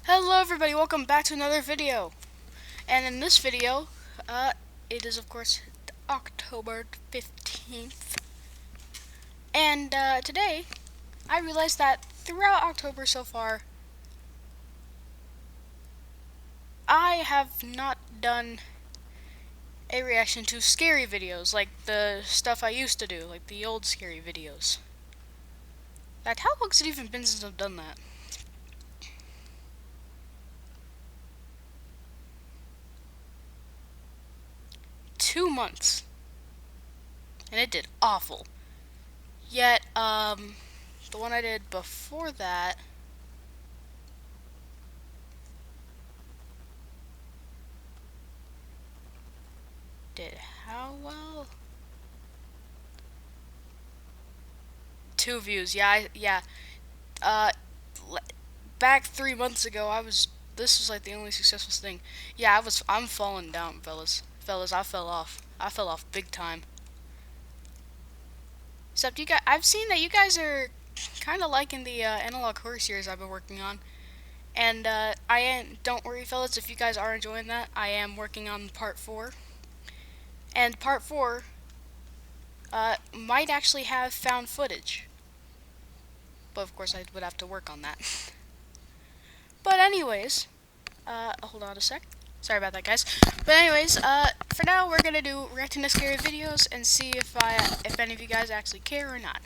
Hello everybody, welcome back to another video. And in this video, it is of course October 15th. And today, I realized that throughout October so far, I have not done a reaction to scary videos, like the stuff I used to do, like the old scary videos. In fact, how long has it even been since I've done that? $2 months. And it did awful. Yet, the one I did before that did how well? 2 views. Yeah. Uh, Back 3 months ago, this was like the only successful thing. Yeah, I'm falling down, fellas. Fellas, I fell off. I fell off big time. Except you guys, I've seen that you guys are kind of liking the analog horror series I've been working on. And don't worry, fellas, if you guys are enjoying that, I am working on part 4. And part 4 might actually have found footage. But of course, I would have to work on that. But anyways, hold on a sec. Sorry about that, guys. But anyways, for now, we're gonna do reacting to scary videos and see if any of you guys actually care or not.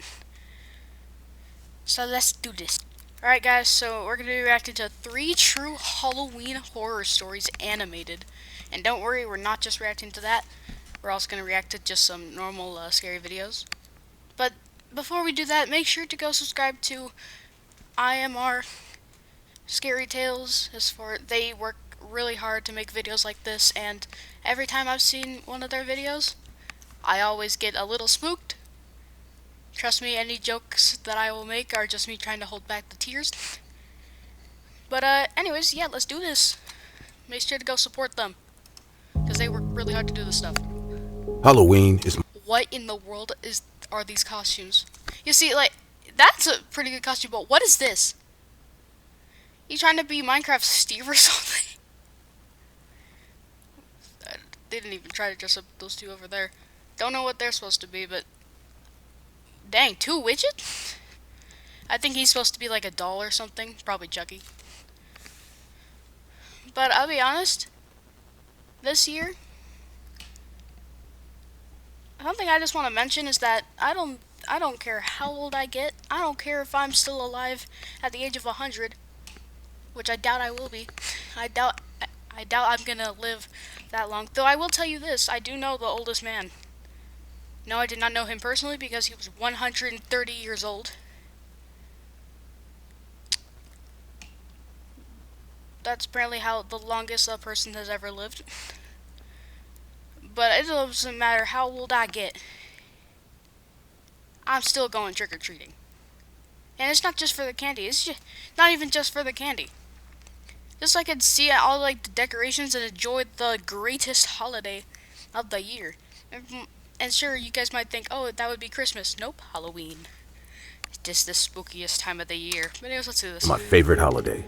So let's do this. Alright, guys, so we're gonna be reacting to 3 true Halloween horror stories animated. And don't worry, we're not just reacting to that. We're also gonna react to just some normal scary videos. But before we do that, make sure to go subscribe to IMR Scary Tales. They work really hard to make videos like this, and every time I've seen one of their videos, I always get a little spooked. Trust me, any jokes that I will make are just me trying to hold back the tears. But anyways, yeah, let's do this. Make sure to go support them, because they work really hard to do this stuff. Halloween is What in the world are these costumes? You see, like, that's a pretty good costume, but what is this? You trying to be Minecraft Steve or something? They didn't even try to dress up those two over there. Don't know what they're supposed to be, but dang, 2 widgets? I think he's supposed to be like a doll or something. Probably Chucky. But I'll be honest, this year, something I just want to mention is that I don't care how old I get. I don't care if I'm still alive at the age of 100, which I doubt I will be. I doubt I'm gonna live that long. Though I will tell you this, I do know the oldest man. No, I did not know him personally because he was 130 years old. That's apparently how the longest a person has ever lived. But it doesn't matter how old I get. I'm still going trick-or-treating. And it's not just for the candy. It's not even just for the candy. Just so I could see all like the decorations and enjoy the greatest holiday of the year. And sure, you guys might think, oh, that would be Christmas. Nope, Halloween. It's just the spookiest time of the year. But anyways, let's do this. my favorite holiday.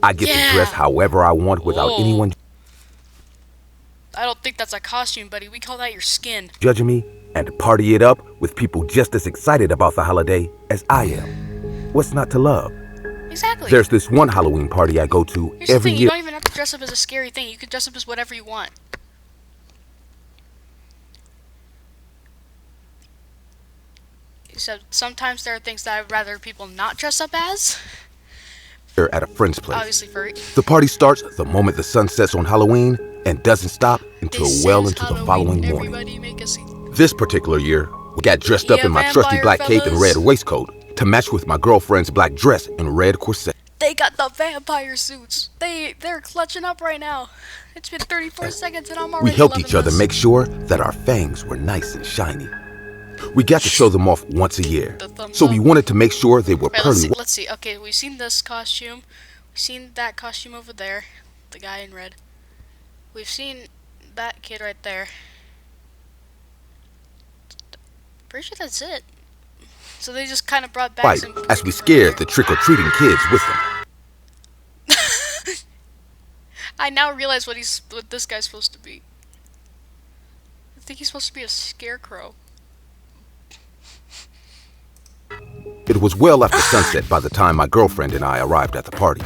I get to dress however I want without anyone I don't think that's a costume, buddy. We call that your skin. judging me and party it up with people just as excited about the holiday as I am. What's not to love? Exactly. There's this one Halloween party I go to Here's the every thing, you year. don't even have to dress up as a scary thing. You can dress up as whatever you want. So sometimes there are things that I'd rather people not dress up as. At a friend's place. Obviously furry. The party starts the moment the sun sets on Halloween and doesn't stop until well into the following morning. Everybody make a scene. This particular year, we got dressed up in my trusty black cape and red waistcoat to match with my girlfriend's black dress and red corset. They got the vampire suits. They're clutching up right now. It's been 34 seconds and I'm already We helped loving each other this. make sure that our fangs were nice and shiny. We got to show them off once a year, so we wanted to make sure they were Wait, pearly. let's see. Okay, we've seen this costume. We've seen that costume over there. The guy in red. We've seen that kid right there. Pretty sure that's it. So they just kind of brought back Right, some as we scared the trick-or-treating kids with them. I now realize what this guy's supposed to be. I think he's supposed to be a scarecrow. It was well after sunset by the time my girlfriend and I arrived at the party.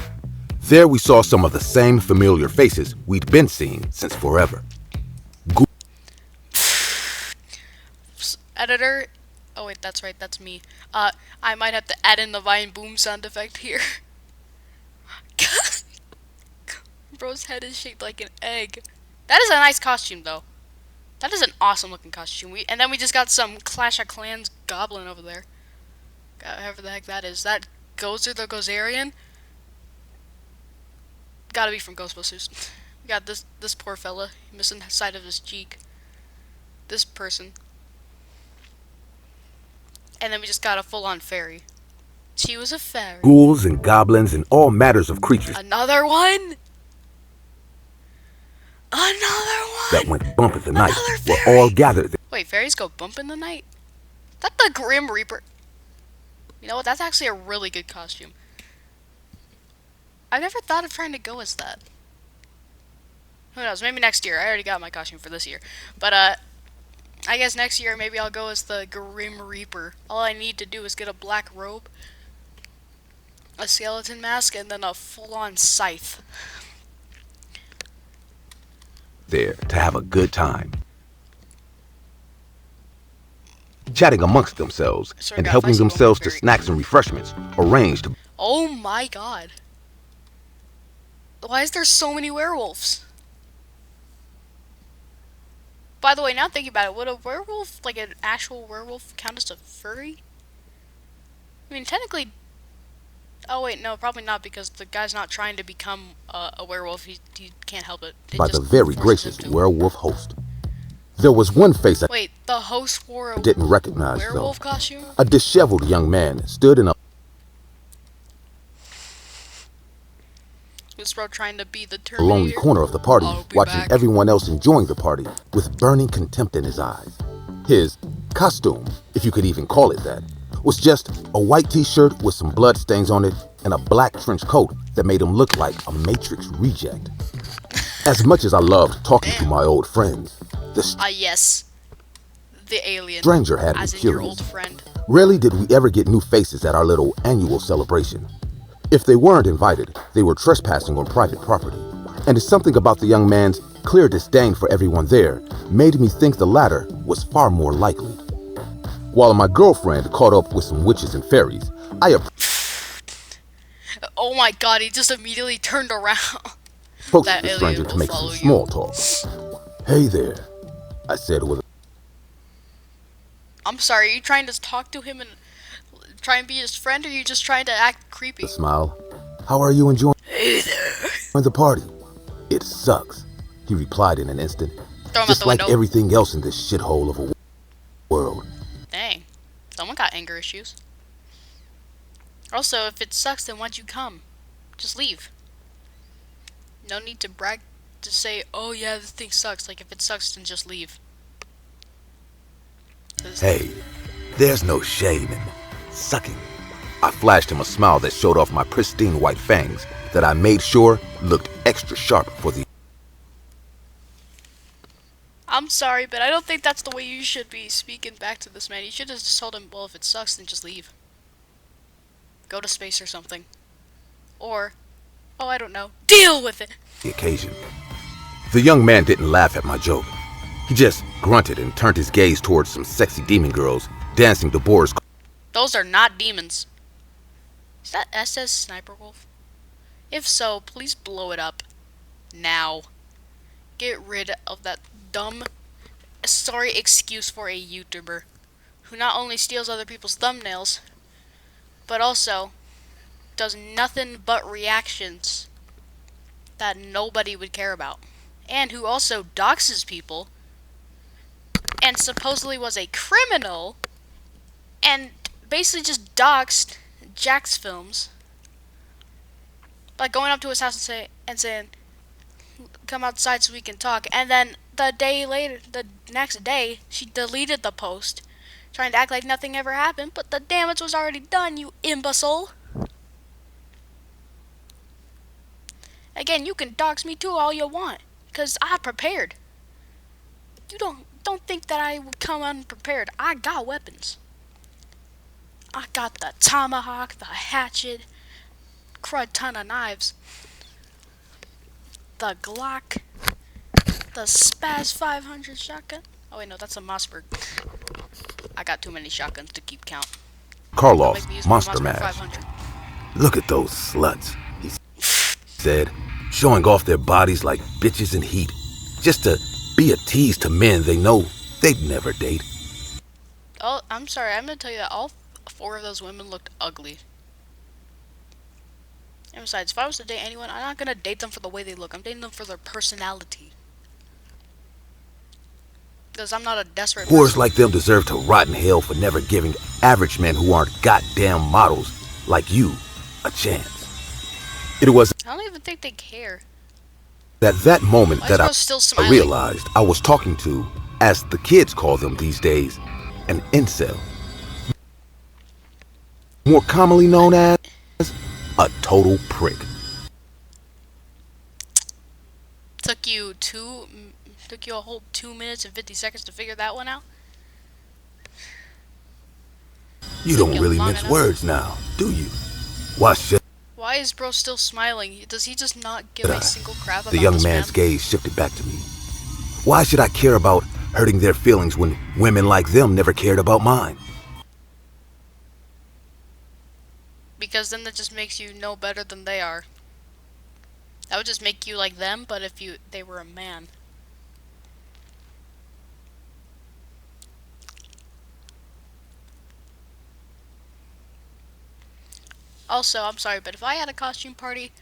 There we saw some of the same familiar faces we'd been seeing since forever. Editor. Oh wait, that's right, that's me. I might have to add in the Vine boom sound effect here. Bro's head is shaped like an egg. That is a nice costume, though. That is an awesome looking costume. And then we just got some Clash of Clans goblin over there. However the heck that is. That Gozer the Gozerian? Gotta be from Ghostbusters. We got this poor fella missing the side of his cheek. This person. And then we just got a full-on fairy. She was a fairy. Ghouls and goblins and all matters of creatures. Another one? Another one! That went bump in the night were all gathered there. Wait, fairies go bump in the night? Is that the Grim Reaper? You know what? That's actually a really good costume. I never thought of trying to go as that. Who knows? Maybe next year. I already got my costume for this year. But, I guess next year maybe I'll go as the Grim Reaper. All I need to do is get a black robe, a skeleton mask, and then a full-on scythe. There to have a good time, chatting amongst themselves and helping themselves to snacks and refreshments arranged. Oh my god. Why is there so many werewolves? By the way, now thinking about it, would a werewolf, like an actual werewolf, count as a furry? I mean, technically... Oh wait, no, probably not, because the guy's not trying to become a werewolf. He can't help it. By the very gracious werewolf host. There was one face Wait, the host wore a didn't recognize, werewolf though. costume? A disheveled young man stood in a Was Bro trying to be the Terminator? lonely corner of the party, watching back. everyone else enjoying the party with burning contempt in his eyes. His costume, if you could even call it that, was just a white t-shirt with some blood stains on it and a black trench coat that made him look like a Matrix reject. As much as I loved talking to my old friends, the Yes. The alien. stranger had me As in your curious. old friend. Rarely did we ever get new faces at our little annual celebration. If they weren't invited, they were trespassing on private property. And something about the young man's clear disdain for everyone there made me think the latter was far more likely. While my girlfriend caught up with some witches and fairies, I Oh my god, he just immediately turned around. approached That the alien stranger will to make follow some you. small talk. "Hey there," I said with I'm sorry, are you trying to talk to him and try and be his friend, or are you just trying to act creepy? a smile. "How are you enjoying the party?" "It sucks," he replied in an instant. Throw him out "Just the like window. everything else in this shithole of a world." Dang. Someone got anger issues. Also, if it sucks, then why'd you come? Just leave. No need to brag to say, oh yeah, this thing sucks. Like, if it sucks, then just leave. "Hey, there's no shame in sucking." I flashed him a smile that showed off my pristine white fangs that I made sure looked extra sharp for the I'm sorry, but I don't think that's the way you should be speaking back to this man. You should have just told him, well, if it sucks, then just leave. Go to space or something. Or, oh, I don't know, deal with it! occasion. The young man didn't laugh at my joke. He just grunted and turned his gaze towards some sexy demon girls dancing to Boris. Those are not demons. Is that SS Sniper Wolf? If so, please blow it up. Now. Get rid of that dumb, sorry excuse for a YouTuber who not only steals other people's thumbnails, but also does nothing but reactions that nobody would care about. And who also doxes people and supposedly was a criminal and basically just doxed Jack's Films by going up to his house and saying, come outside so we can talk. And then the next day, she deleted the post, trying to act like nothing ever happened, but the damage was already done, you imbecile. Again, you can dox me too all you want, cause I prepared. You don't think that I would come unprepared. I got weapons. I got the tomahawk, the hatchet, crud ton of knives, the Glock, the Spaz 500 shotgun. Oh wait, no, that's a Mossberg. I got too many shotguns to keep count. Don't Karloff's make me use my Monster Mossberg Mash. 500. Look at those sluts, he said, showing off their bodies like bitches in heat, just to be a tease to men they know they'd never date. Oh, I'm sorry. I'm gonna tell you that all 4 of those women looked ugly. And besides, if I was to date anyone, I'm not gonna date them for the way they look. I'm dating them for their personality. Because I'm not a desperate Whores person. like them deserve to rot in hell for never giving average men who aren't goddamn models like you a chance. It was I don't even think they care. at that moment Why is that Rose still I smiling? realized I was talking to, as the kids call them these days, an incel. More commonly known as a total prick. Took you a whole 2 minutes and 50 seconds to figure that one out? You Took don't you really long mince enough. words now, do you? Why should Why is bro still smiling? Does he just not give a single crap about the young this man's man? gaze shifted back to me? Why should I care about hurting their feelings when women like them never cared about mine? Because then that just makes you know better than they are. That would just make you like them, but if they were a man. Also, I'm sorry, but if I had a costume party,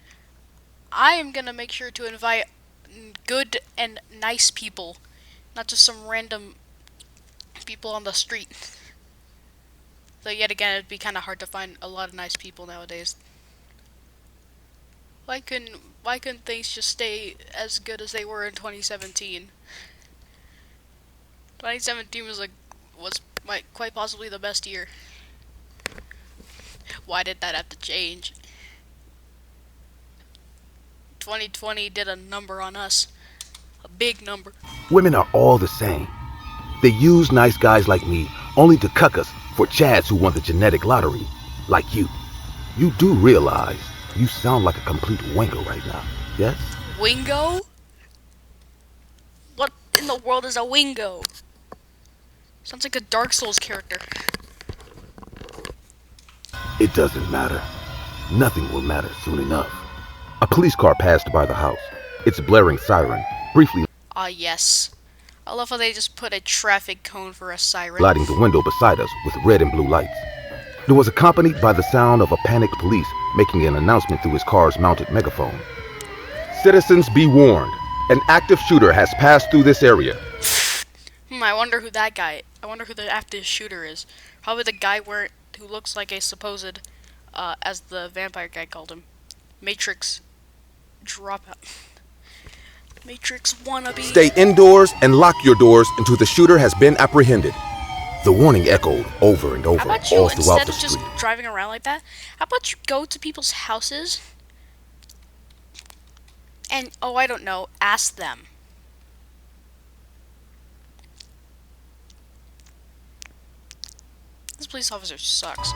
I am gonna make sure to invite good and nice people, not just some random people on the street. So yet again, it'd be kind of hard to find a lot of nice people nowadays. Why couldn't things just stay as good as they were in 2017? 2017 was quite possibly the best year. Why did that have to change? 2020 did a number on us. A big number. Women are all the same. They use nice guys like me only to cuck us for chads who want the genetic lottery, like you. You do realize you sound like a complete wanker right now, yes? Wingo? What in the world is a Wingo? Sounds like a Dark Souls character. It doesn't matter. Nothing will matter soon enough. A police car passed by the house, its blaring siren briefly Ah, yes. I love how they just put a traffic cone for a siren. lighting the window beside us with red and blue lights. It was accompanied by the sound of a panicked police making an announcement through his car's mounted megaphone. Citizens be warned. An active shooter has passed through this area. I wonder who the active shooter is. Probably the guy who looks like a supposed, as the vampire guy called him, Matrix dropout. Matrix wannabe. Stay indoors and lock your doors until the shooter has been apprehended. The warning echoed over and over How about you, all throughout instead the of just street. driving around like that, how about you go to people's houses and, oh, I don't know, ask them. This police officer sucks.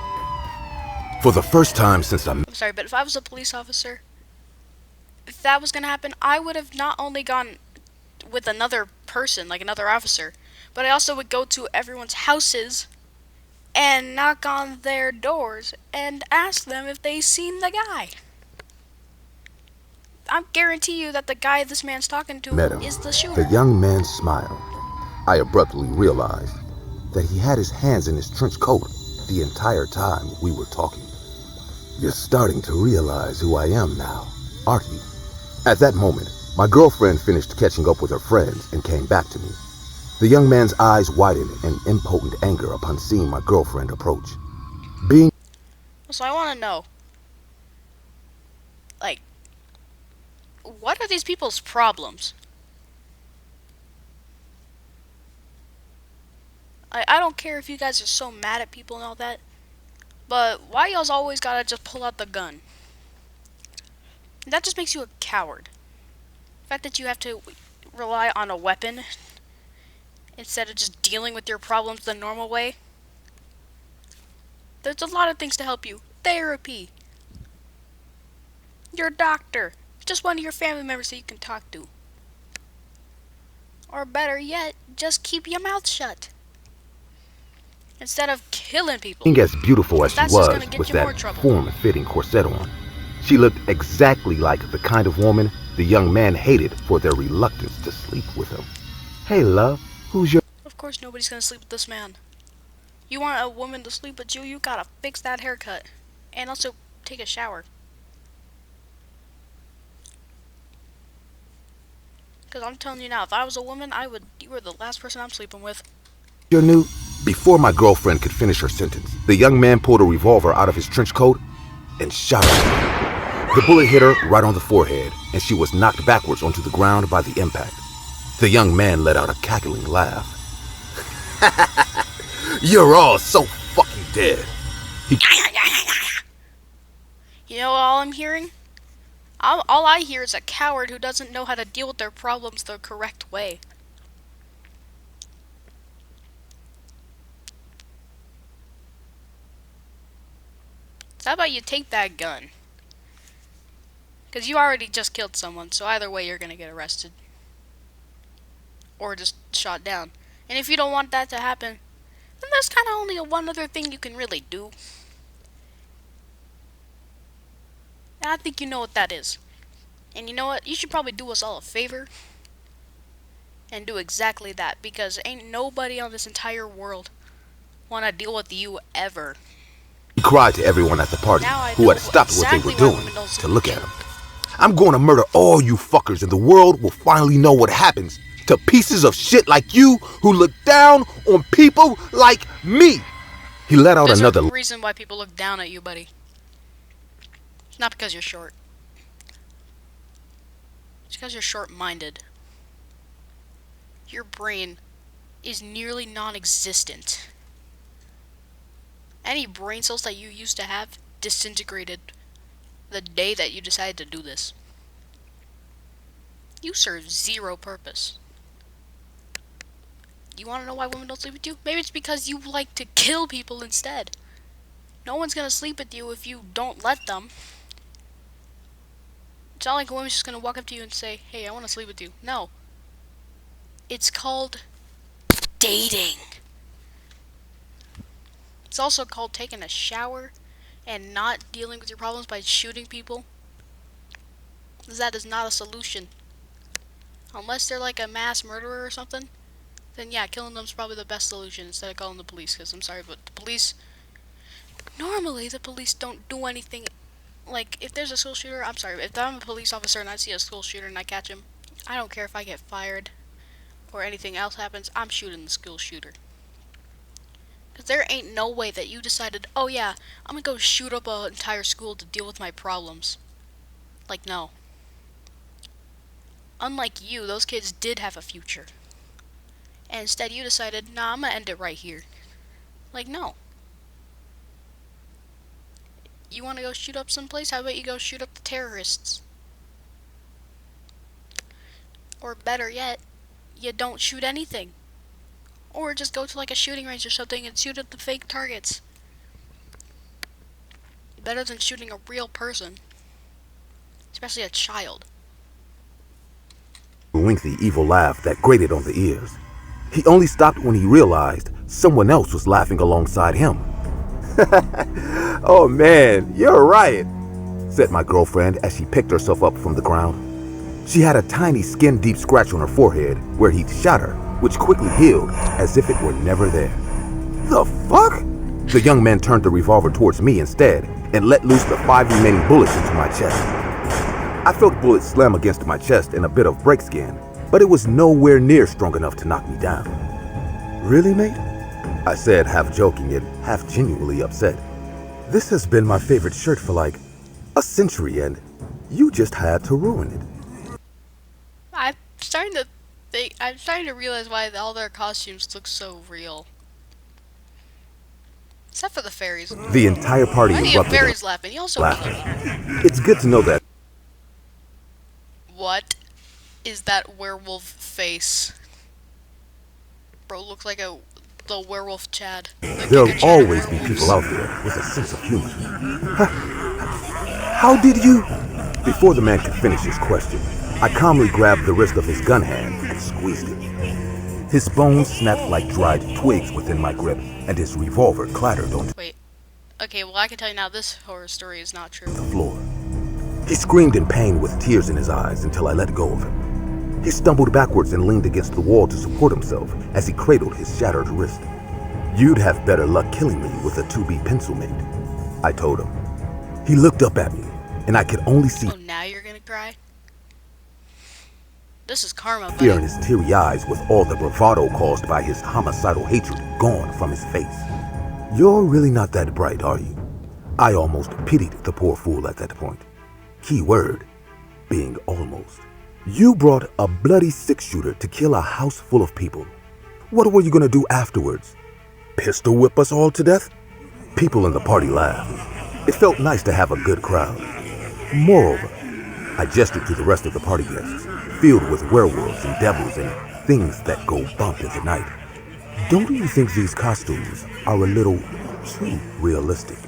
For the first time since I I'm sorry, but if I was a police officer, if that was gonna happen, I would have not only gone with another person, like another officer, but I also would go to everyone's houses and knock on their doors and ask them if they seen the guy. I guarantee you that the guy this man's talking to met him, is the shooter. the young man smiled. I abruptly realized that he had his hands in his trench coat the entire time we were talking. You're starting to realize who I am now, aren't you? At that moment, my girlfriend finished catching up with her friends and came back to me. The young man's eyes widened in impotent anger upon seeing my girlfriend approach. Being So I want to know, like, what are these people's problems? I don't care if you guys are so mad at people and all that, but why y'all's always gotta just pull out the gun? That just makes you a coward. The fact that you have to rely on a weapon instead of just dealing with your problems the normal way. There's a lot of things to help you. Therapy. Your doctor. Just one of your family members that you can talk to. Or better yet, just keep your mouth shut. Instead of killing people. Being as beautiful as she That's just was gonna get with you more that trouble. form-fitting corset on, she looked exactly like the kind of woman the young man hated for their reluctance to sleep with him. Hey, love, who's your... Of course nobody's gonna sleep with this man. You want a woman to sleep with you, you gotta fix that haircut. And also take a shower. Because I'm telling you now, if I was a woman, you were the last person I'm sleeping with. Your new... Before my girlfriend could finish her sentence, the young man pulled a revolver out of his trench coat and shot her. The bullet hit her right on the forehead, and she was knocked backwards onto the ground by the impact. The young man let out a cackling laugh. You're all so fucking dead. You know all I'm hearing? All I hear is a coward who doesn't know how to deal with their problems the correct way. So how about you take that gun? Because you already just killed someone, so either way you're gonna get arrested. Or just shot down. And if you don't want that to happen, then there's kind of only one other thing you can really do. And I think you know what that is. And you know what? You should probably do us all a favor. And do exactly that. Because ain't nobody on this entire world want to deal with you ever. He cried to everyone at the party who had stopped what they were doing to look at him. I'm going to murder all you fuckers and the world will finally know what happens to pieces of shit like you who look down on people like me. He let out There's another... a reason why people look down at you, buddy. It's not because you're short. It's because you're short-minded. Your brain is nearly non-existent. Any brain cells that you used to have disintegrated the day that you decided to do this. You serve zero purpose. You want to know why women don't sleep with you? Maybe it's because you like to kill people instead. No one's gonna sleep with you if you don't let them. It's not like a woman's just gonna walk up to you and say, hey, I want to sleep with you. No. It's called dating. It's also called taking a shower and not dealing with your problems by shooting people. Because that is not a solution. Unless they're like a mass murderer or something, then yeah, killing them is probably the best solution instead of calling the police. Because I'm sorry, but the police... Normally, the police don't do anything. Like, if there's a school shooter, I'm sorry, if I'm a police officer and I see a school shooter and I catch him, I don't care if I get fired or anything else happens, I'm shooting the school shooter. Because there ain't no way that you decided, oh yeah, I'm gonna go shoot up an entire school to deal with my problems. Like, no. Unlike you, those kids did have a future. And instead you decided, nah, I'm gonna end it right here. Like, no. You wanna go shoot up someplace? How about you go shoot up the terrorists? Or better yet, you don't shoot anything. Or just go to like a shooting range or something and shoot at the fake targets. Better than shooting a real person. Especially a child. lengthy, evil laugh that grated on the ears. He only stopped when he realized someone else was laughing alongside him. Oh man, you're right, said my girlfriend as she picked herself up from the ground. She had a tiny skin-deep scratch on her forehead where he'd shot her, which quickly healed as if it were never there. The fuck? The young man turned the revolver towards me instead and let loose the 5 remaining bullets into my chest. I felt bullets slam against my chest and a bit of brake skin, but it was nowhere near strong enough to knock me down. Really, mate? I said, half joking and half genuinely upset. This has been my favorite shirt for like a century and you just had to ruin it. I'm starting to realize why all their costumes look so real. Except for the fairies. The entire party Why do you have erupted. fairies laughing? You also Laughing. It's good to know that What is that werewolf face? Bro, looks like the werewolf Chad. The There'll Giga Chad always be werewolves. people out there with a sense of humor. How did you? Before the man could finish his question, I calmly grabbed the wrist of his gun hand and squeezed it. His bones snapped like dried twigs within my grip, and his revolver clattered on Wait. Okay, well I can tell you now this horror story is not true. the floor. He screamed in pain with tears in his eyes until I let go of him. He stumbled backwards and leaned against the wall to support himself as he cradled his shattered wrist. "You'd have better luck killing me with a 2B pencil, mate," I told him. He looked up at me, and I could only see Oh, now you're gonna cry? This is karma, fear in buddy. his teary eyes with all the bravado caused by his homicidal hatred gone from his face. "You're really not that bright, are you?" I almost pitied the poor fool at that point. Key word being almost. "You brought a bloody six-shooter to kill a house full of people. What were you gonna do afterwards? Pistol whip us all to death?" People in the party laughed. It felt nice to have a good crowd. Moreover, I gestured to the rest of the party guests, filled with werewolves and devils and things that go bump in the night. "Don't you think these costumes are a little too realistic?"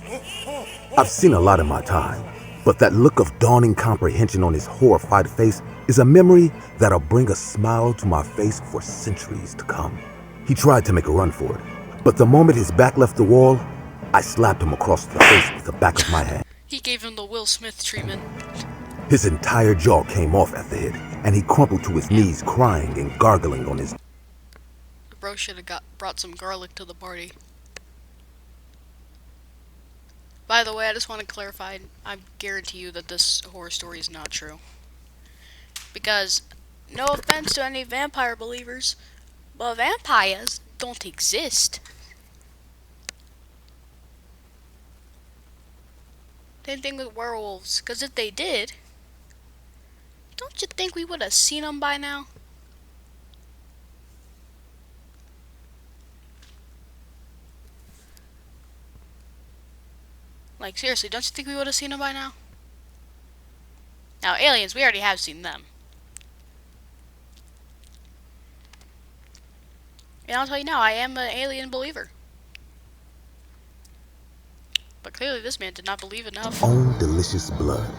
I've seen a lot in my time, but that look of dawning comprehension on his horrified face is a memory that'll bring a smile to my face for centuries to come. He tried to make a run for it, but the moment his back left the wall, I slapped him across the face with the back of my hand. He gave him the Will Smith treatment. His entire jaw came off at the hit, and he crumpled to his knees crying and gargling on his... The bro should have brought some garlic to the party. By the way, I just want to clarify, I guarantee you that this horror story is not true. Because, no offense to any vampire believers, but vampires don't exist. Same thing with werewolves, because if they did, don't you think we would have seen them by now? Like, seriously, don't you think we would have seen them by now? Now, aliens, we already have seen them. And I'll tell you now, I am an alien believer. But clearly this man did not believe enough. Own delicious blood.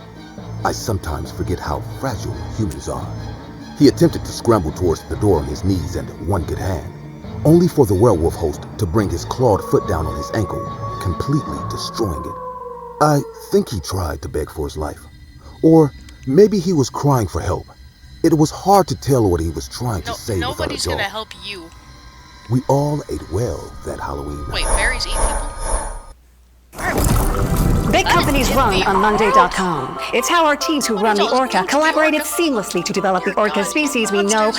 I sometimes forget how fragile humans are. He attempted to scramble towards the door on his knees and one good hand, only for the werewolf host to bring his clawed foot down on his ankle, completely destroying it. I think he tried to beg for his life. Or maybe he was crying for help. It was hard to tell what he was trying to say without a Nobody's gonna jaw. help you. We all ate well that Halloween night. Wait, fairies eat people? Big companies run on Monday.com. It's how our teams who run the Orca collaborated seamlessly to develop the Orca species we know.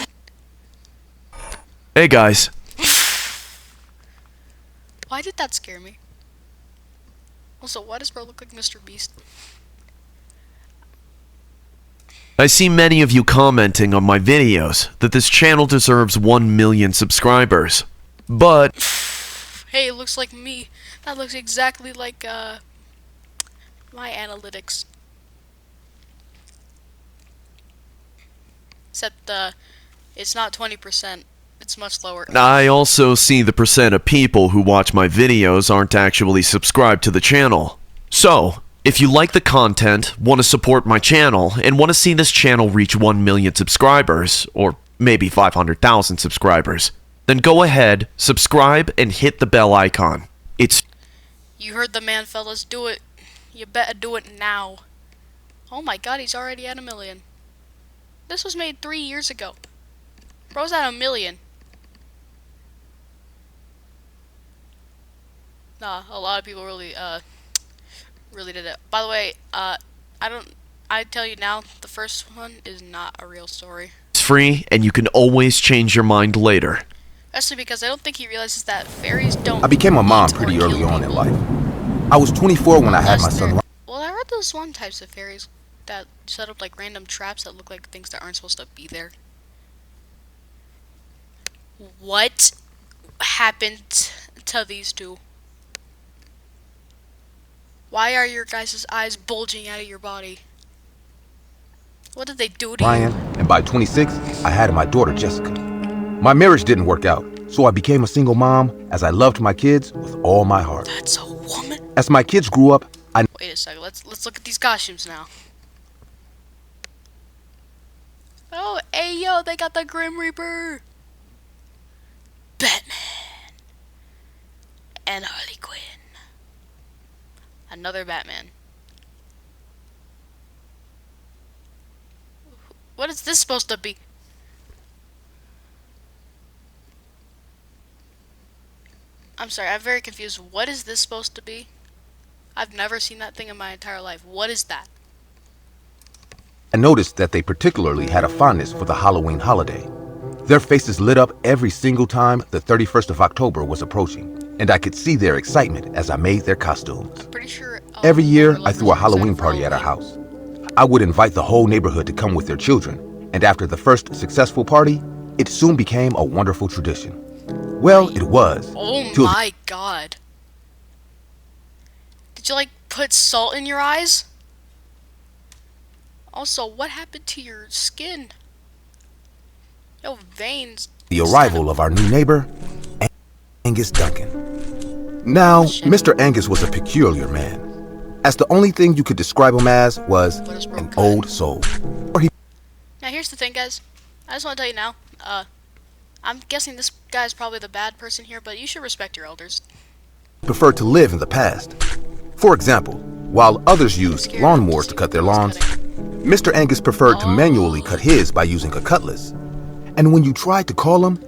Hey guys, Why did that scare me? Also, why does bro look like Mr. Beast? I see many of you commenting on my videos that this channel deserves 1 million subscribers. But Hey, it looks like me. That looks exactly like, my analytics. Except, it's not 20%. It's much lower. I also see the percent of people who watch my videos aren't actually subscribed to the channel. So, if you like the content, want to support my channel, and want to see this channel reach 1 million subscribers, or maybe 500,000 subscribers, then go ahead, subscribe, and hit the bell icon. It's You heard the man, fellas. Do it. You better do it now. Oh my god, he's already at 1 million. This was made 3 years ago. Bro's at 1 million. Nah, a lot of people really did it. By the way, I tell you now, the first one is not a real story. free, and you can always change your mind later. Especially because I don't think he realizes that fairies don't I became a mom eat or pretty kill early on in people. life. I was 24 when I had my Unless son. they're- Well, I heard those one types of fairies that set up like random traps that look like things that aren't supposed to be there. What happened to these two? Why are your guys' eyes bulging out of your body? What did they do to Ryan, you? and by 26, I had my daughter Jessica. My marriage didn't work out, so I became a single mom as I loved my kids with all my heart. That's a woman. As my kids grew up, I Wait a second. Let's look at these costumes now. Oh, hey yo, they got the Grim Reaper, Batman, and Harley Quinn. Another Batman. What is this supposed to be? I'm sorry, I'm very confused. What is this supposed to be? I've never seen that thing in my entire life. What is that? noticed that they particularly had a fondness for the Halloween holiday. Their faces lit up every single time the 31st of October was approaching, and I could see their excitement as I made their costumes. I'm pretty sure. Every year, I I threw a Halloween party at our house. I would invite the whole neighborhood to come with their children, and after the first successful party, it soon became a wonderful tradition. Well, it was. Oh till my god. Did you like put salt in your eyes? Also, what happened to your skin? No veins. the arrival of our new neighbor, Angus Duncan. Now, Mr. Angus was a peculiar man, as the only thing you could describe him as was What is an broken? old soul. Or he Now here's the thing, guys. I just want to tell you now. I'm guessing this guy's probably the bad person here, but you should respect your elders. preferred to live in the past. For example, while others used Scared lawnmowers just to do cut their grass lawns, cutting. Mr. Angus preferred to manually cut his by using a cutlass. And when you tried to call him,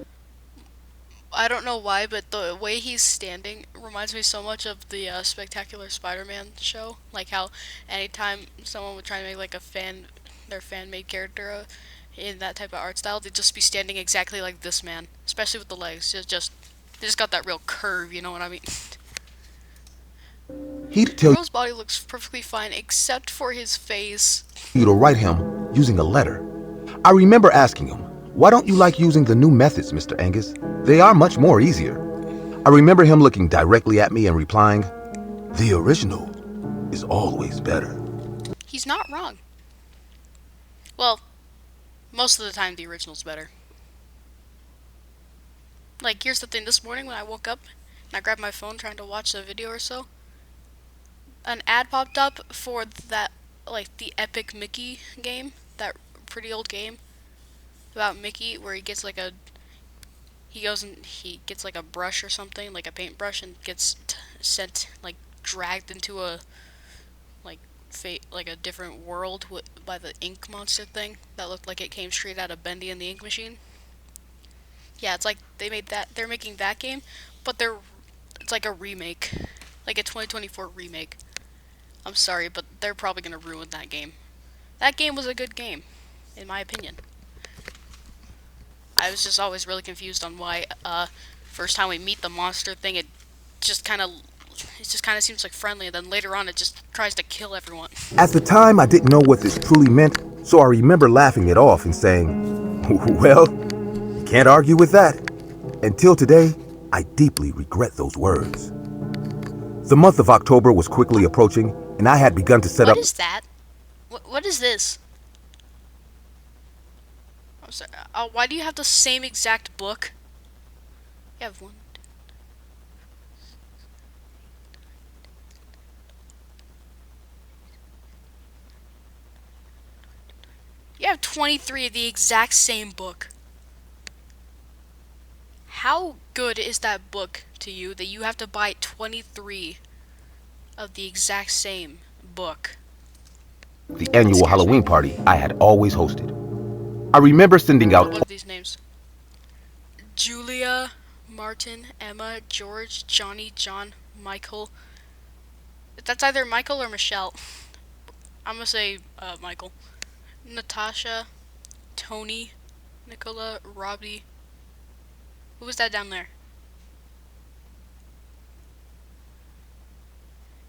I don't know why, but the way he's standing reminds me so much of the Spectacular Spider-Man show. Like how anytime someone would try to make like their fan-made character in that type of art style, they'd just be standing exactly like this man, especially with the legs. They just got that real curve, you know what I mean? he'd tell Rose body looks perfectly fine except for his face. you to write him using a letter. I remember asking him, "Why don't you like using the new methods, Mr. Angus? They are much more easier." I remember him looking directly at me and replying, "The original is always better." He's not wrong. Well, most of the time the original's better. Like, here's the thing, this morning when I woke up and I grabbed my phone trying to watch a video or so, an ad popped up for that, like, the Epic Mickey game, that pretty old game about Mickey where he gets like he gets like a brush or something, like a paintbrush, and gets sent, like, dragged into a like a different world by the ink monster thing that looked like it came straight out of Bendy and the Ink Machine. Yeah, it's like they're making that game, but it's like a remake, like a 2024 remake. I'm sorry, but they're probably gonna ruin that game. That game was a good game, in my opinion. I was just always really confused on why first time we meet the monster thing, it just kind of seems like friendly, and then later on it just tries to kill everyone. At the time, I didn't know what this truly meant, so I remember laughing it off and saying, "Well, you can't argue with that." Until today, I deeply regret those words. The month of October was quickly approaching, and I had begun to set up. What is that? What is this? I'm sorry. Why do you have the same exact book? You have one. You have 23 of the exact same book. How good is that book to you that you have to buy 23 of the exact same book? The annual Halloween party I had always hosted. I remember sending Oh, out look at these names. Julia, Martin, Emma, George, Johnny, John, Michael. That's either Michael or Michelle. I'm gonna say Michael. Natasha, Tony, Nicola, Robbie. Who was that down there?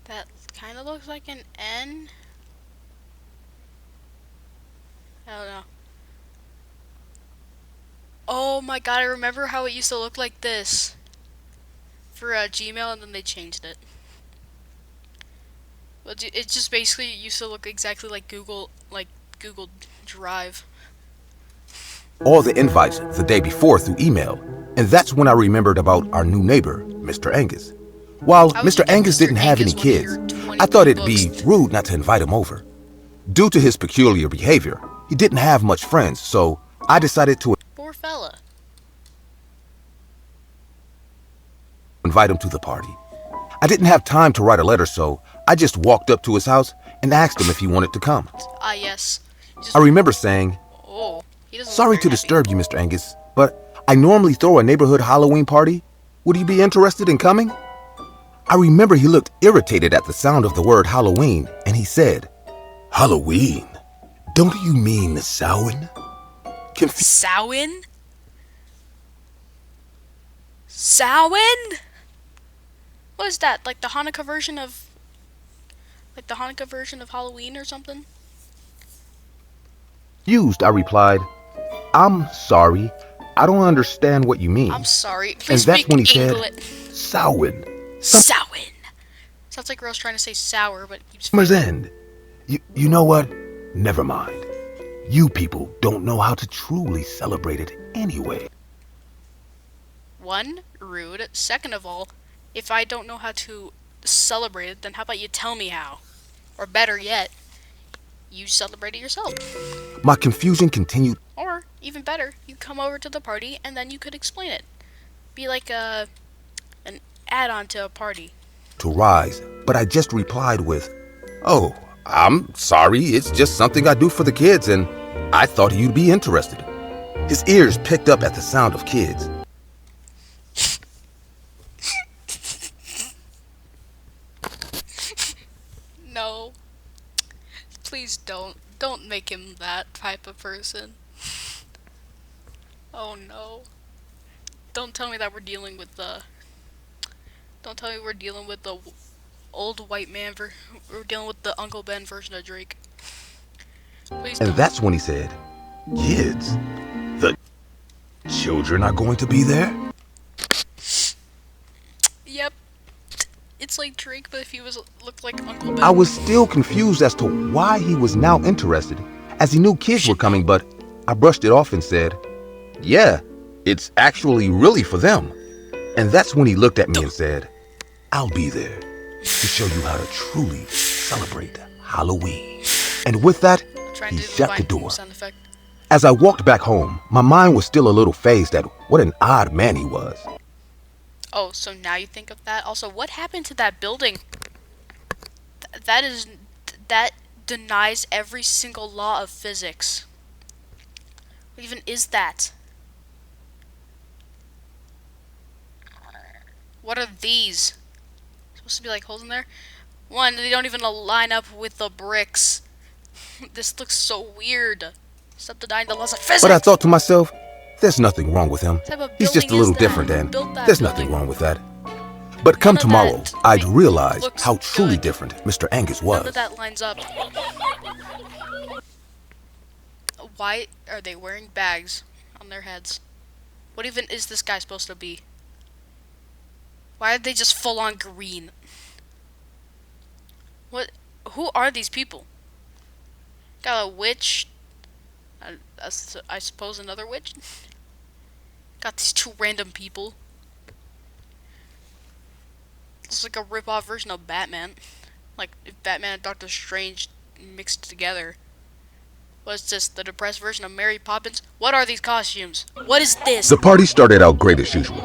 That kind of looks like an N. I don't know. Oh my god, I remember how it used to look like this for Gmail, and then they changed it. But it just basically used to look exactly like Google drive. all the invites the day before through email, and that's when I remembered about our new neighbor, Mr. Angus. While I was Mr. thinking Angus Mr. didn't have Angus any when you kids, heard 20 I thought it'd be books. rude not to invite him over. Due to his peculiar behavior, he didn't have much friends, so I decided to Poor fella. invite him to the party. I didn't have time to write a letter, so I just walked up to his house and asked him if he wanted to come. Ah, yes. Just, I remember saying, oh, he doesn't look "Sorry very to happy. disturb you, Mr. Angus, but I normally throw a neighborhood Halloween party. Would you be interested in coming?" I remember he looked irritated at the sound of the word Halloween, and he said, "Halloween? Don't you mean Samhain?" Samhain? Samhain? What is that? Like the Hanukkah version of Halloween or something? Confused, I replied, "I'm sorry, I don't understand what you mean." I'm sorry. And Please that's speak when he said, English. "Samhain. Samhain. Sounds like Rose trying to say sour, but keeps Summer's end. You know what? Never mind. You people don't know how to truly celebrate it anyway." One, rude. Second of all, if I don't know how to celebrate it, then how about you tell me how? Or better yet, you celebrate it yourself. My confusion continued Or, even better, you come over to the party and then you could explain it. Be like an add-on to a party. to rise, but I just replied with, "Oh, I'm sorry, it's just something I do for the kids, and I thought you'd be interested." His ears picked up at the sound of kids. No. Please don't. Don't make him that type of person. Oh no. Don't tell me that we're dealing with the... Don't tell me we're dealing with the old white man we're dealing with the Uncle Ben version of Drake. Please And don't. that's when he said, "Kids? The children are going to be there?" Yep. It's like Drake, but if he looked like Uncle Ben. I was still confused as to why he was now interested, as he knew kids were coming, but I brushed it off and said, "Yeah, it's actually really for them." And that's when he looked at me and said, "I'll be there to show you how to truly celebrate Halloween." And with that, Trying he to do shut the Vine Boom door. sound effect. As I walked back home, my mind was still a little phased at what an odd man he was. Oh, so now you think of that? Also, what happened to that building? That denies every single law of physics. What even is that? What are these? Supposed to be like holes in there? One, they don't even line up with the bricks. This looks so weird. Stop denying the laws of physics. But I thought to myself, there's nothing wrong with him. What type of He's just a building little is that? different, Who and built that there's building? nothing wrong with that. But come None of tomorrow, that I'd realize looks how truly good. different Mr. Angus None was. of that lines up. Why are they wearing bags on their heads? What even is this guy supposed to be? Why are they just full on green? What? Who are these people? Got a witch. I suppose another witch. Got these two random people. It's like a rip-off version of Batman. Like if Batman and Doctor Strange mixed together. What's this? The depressed version of Mary Poppins? What are these costumes? What is this? The party started out great as usual.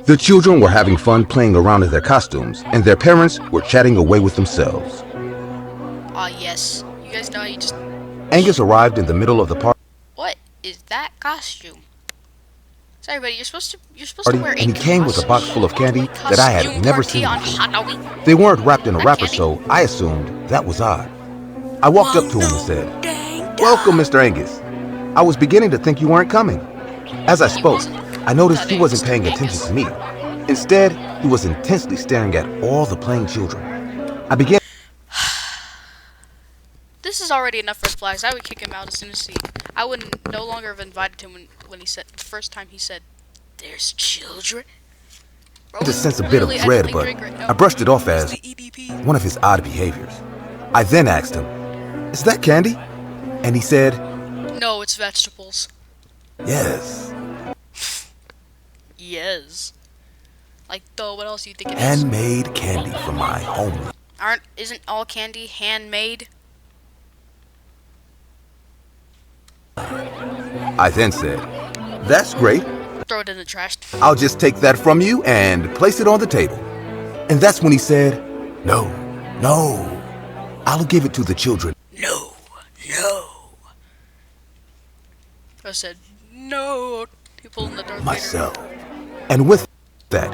The children were having fun playing around in their costumes, and their parents were chatting away with themselves. Ah, yes. You guys know how you just... Angus arrived in the middle of the party, What is that costume? Sorry, buddy. You're supposed to wear a and he came with a box full of candy that I had costume never party seen on before. Halloween. They weren't wrapped in a Not wrapper, candy? so I assumed that was odd. I walked up to him and said, "Welcome, Mr. Angus. I was beginning to think you weren't coming." As I spoke, I noticed he wasn't paying attention to me. Instead, he was intensely staring at all the playing children. I began This is already enough red flags. I would kick him out as soon as I would no longer have invited him when he said the first time he said, "There's children." Bro, to sense a bit of literally, I dread, think but Drake right now. I brushed it off as The EDP. one of his odd behaviors. I then asked him, "Is that candy?" And he said, No, it's vegetables. Yes. Yes. Like, though, what else do you think it is? Handmade candy from my home. Isn't all candy handmade? I then said, "That's great. Throw it in the trash. I'll just take that from you and place it on the table." And that's when he said, "No, no, I'll give it to the children." No. I said, no. He pulled in the Darth Vader. Myself. And with that,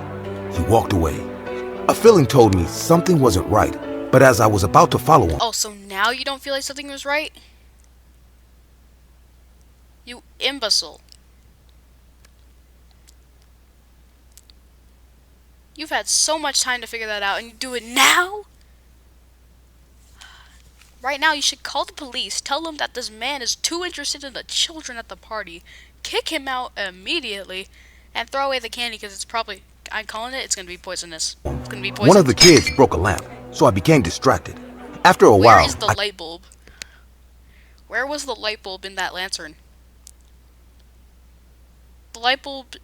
he walked away. A feeling told me something wasn't right, but as I was about to follow him, Oh, so now you don't feel like something was right? You imbecile. You've had so much time to figure that out, and you do it now? Right now, you should call the police, tell them that this man is too interested in the children at the party, kick him out immediately, and throw away the candy because it's probably, I'm calling it, it's going to be poisonous. It's going to be poisonous. one of the kids broke a lamp, so I became distracted. After a Where while, is the light bulb? Where was the light bulb in that lantern? The light bulb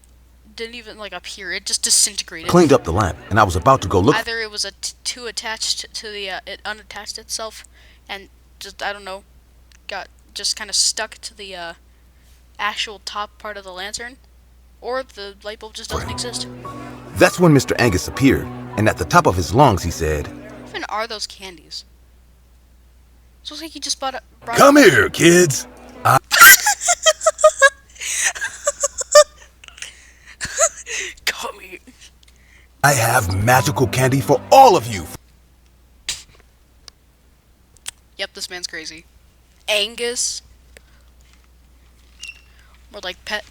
didn't even like appear, it just disintegrated. cleaned up the lamp, and I was about to go look. Either it was too attached to the, it unattached itself, and just, I don't know, got just kind of stuck to the actual top part of the lantern, or the light bulb just doesn't exist. That's when Mr. Angus appeared, and at the top of his lungs he said, What even are those candies? It looks like you just brought Come here, kids. Come here. I have magical candy for all of you. Yep, this man's crazy. Angus. More like pet.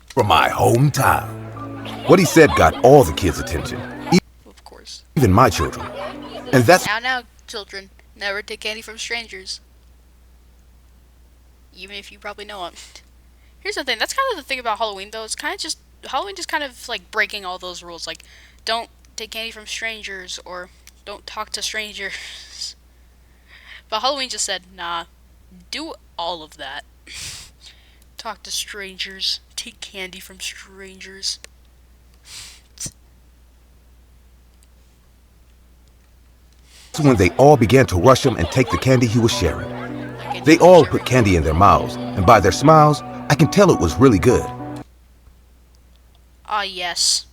From my hometown. what he said got all the kids' attention, Of course. even my children. And that's Now, children, never take candy from strangers. Even if you probably know them. Here's the thing, that's kind of the thing about Halloween, though. It's kind of just, Halloween just kind of like breaking all those rules. Like, don't take candy from strangers, or don't talk to strangers. But Halloween just said, nah, do all of that. Talk to strangers, take candy from strangers. when they all began to rush him and take the candy he was sharing. Like, They all put candy in their mouths, and by their smiles, I can tell it was really good. Ah, yes.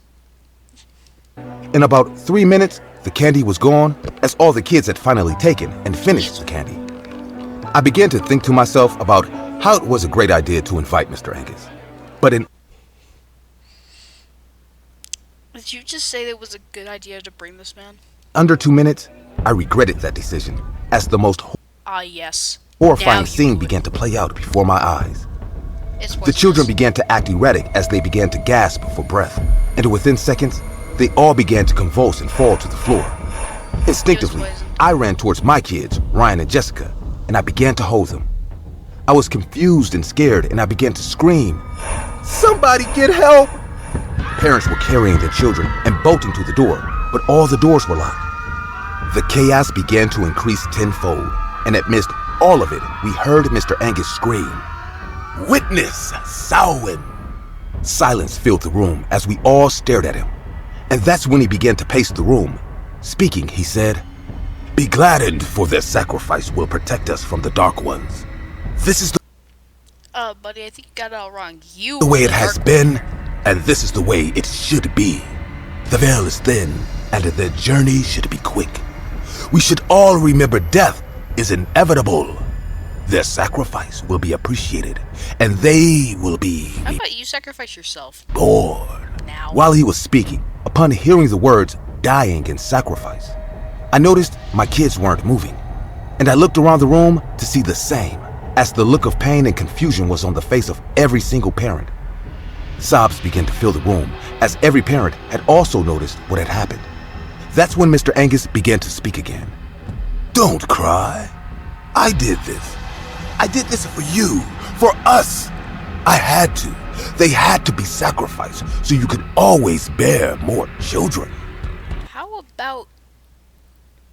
In about 3 minutes, the candy was gone, as all the kids had finally taken and finished the candy. I began to think to myself about how it was a great idea to invite Mr. Angus. But in Did you just say that it was a good idea to bring this man? under 2 minutes, I regretted that decision, as the most Ah, yes. horrifying Now you scene would. began to play out before my eyes. It's The children poisonous. began to act erratic as they began to gasp for breath, and within seconds, they all began to convulse and fall to the floor. Instinctively, poisoned. I ran towards my kids, Ryan and Jessica, and I began to hold them. I was confused and scared, and I began to scream, "Somebody get help!" Parents were carrying their children and bolting to the door, but all the doors were locked. The chaos began to increase tenfold, and amidst all of it, we heard Mr. Angus scream, "Witness, Samhain!" Silence filled the room as we all stared at him. And that's when he began to pace the room. Speaking, he said, "Be gladdened, for their sacrifice will protect us from the Dark Ones. This is Buddy, I think you got it all wrong. You the way were it the has dark- been, and this is the way it should be. The veil is thin, and the journey should be quick. We should all remember death is inevitable. Their sacrifice will be appreciated, and they will be How about you sacrifice yourself born." now? While he was speaking, upon hearing the words dying and sacrifice, I noticed my kids weren't moving, and I looked around the room to see the same, as the look of pain and confusion was on the face of every single parent. Sobs began to fill the room, as every parent had also noticed what had happened. That's when Mr. Angus began to speak again. "Don't cry. I did this. I did this for you, for us. I had to. They had to be sacrificed so you could always bear more children." How about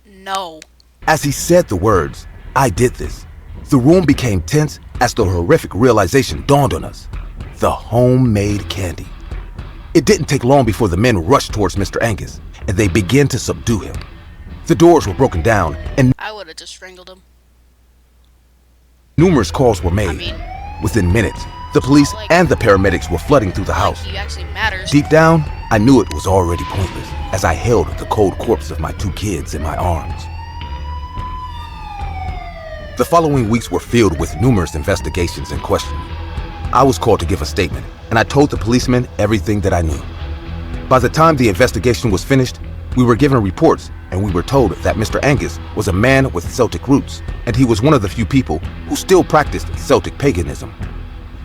no? As he said the words, "I did this," the room became tense as the horrific realization dawned on us. The homemade candy. It didn't take long before the men rushed towards Mr. Angus, and they began to subdue him. The doors were broken down, and I would have just strangled him. numerous calls were made. I mean, Within minutes, the police and the paramedics were flooding through the house. he actually matters. Deep down, I knew it was already pointless as I held the cold corpse of my 2 kids in my arms. The following weeks were filled with numerous investigations and questioning. I was called to give a statement, and I told the policemen everything that I knew. By the time the investigation was finished, we were given reports, and we were told that Mr. Angus was a man with Celtic roots, and he was one of the few people who still practiced Celtic paganism.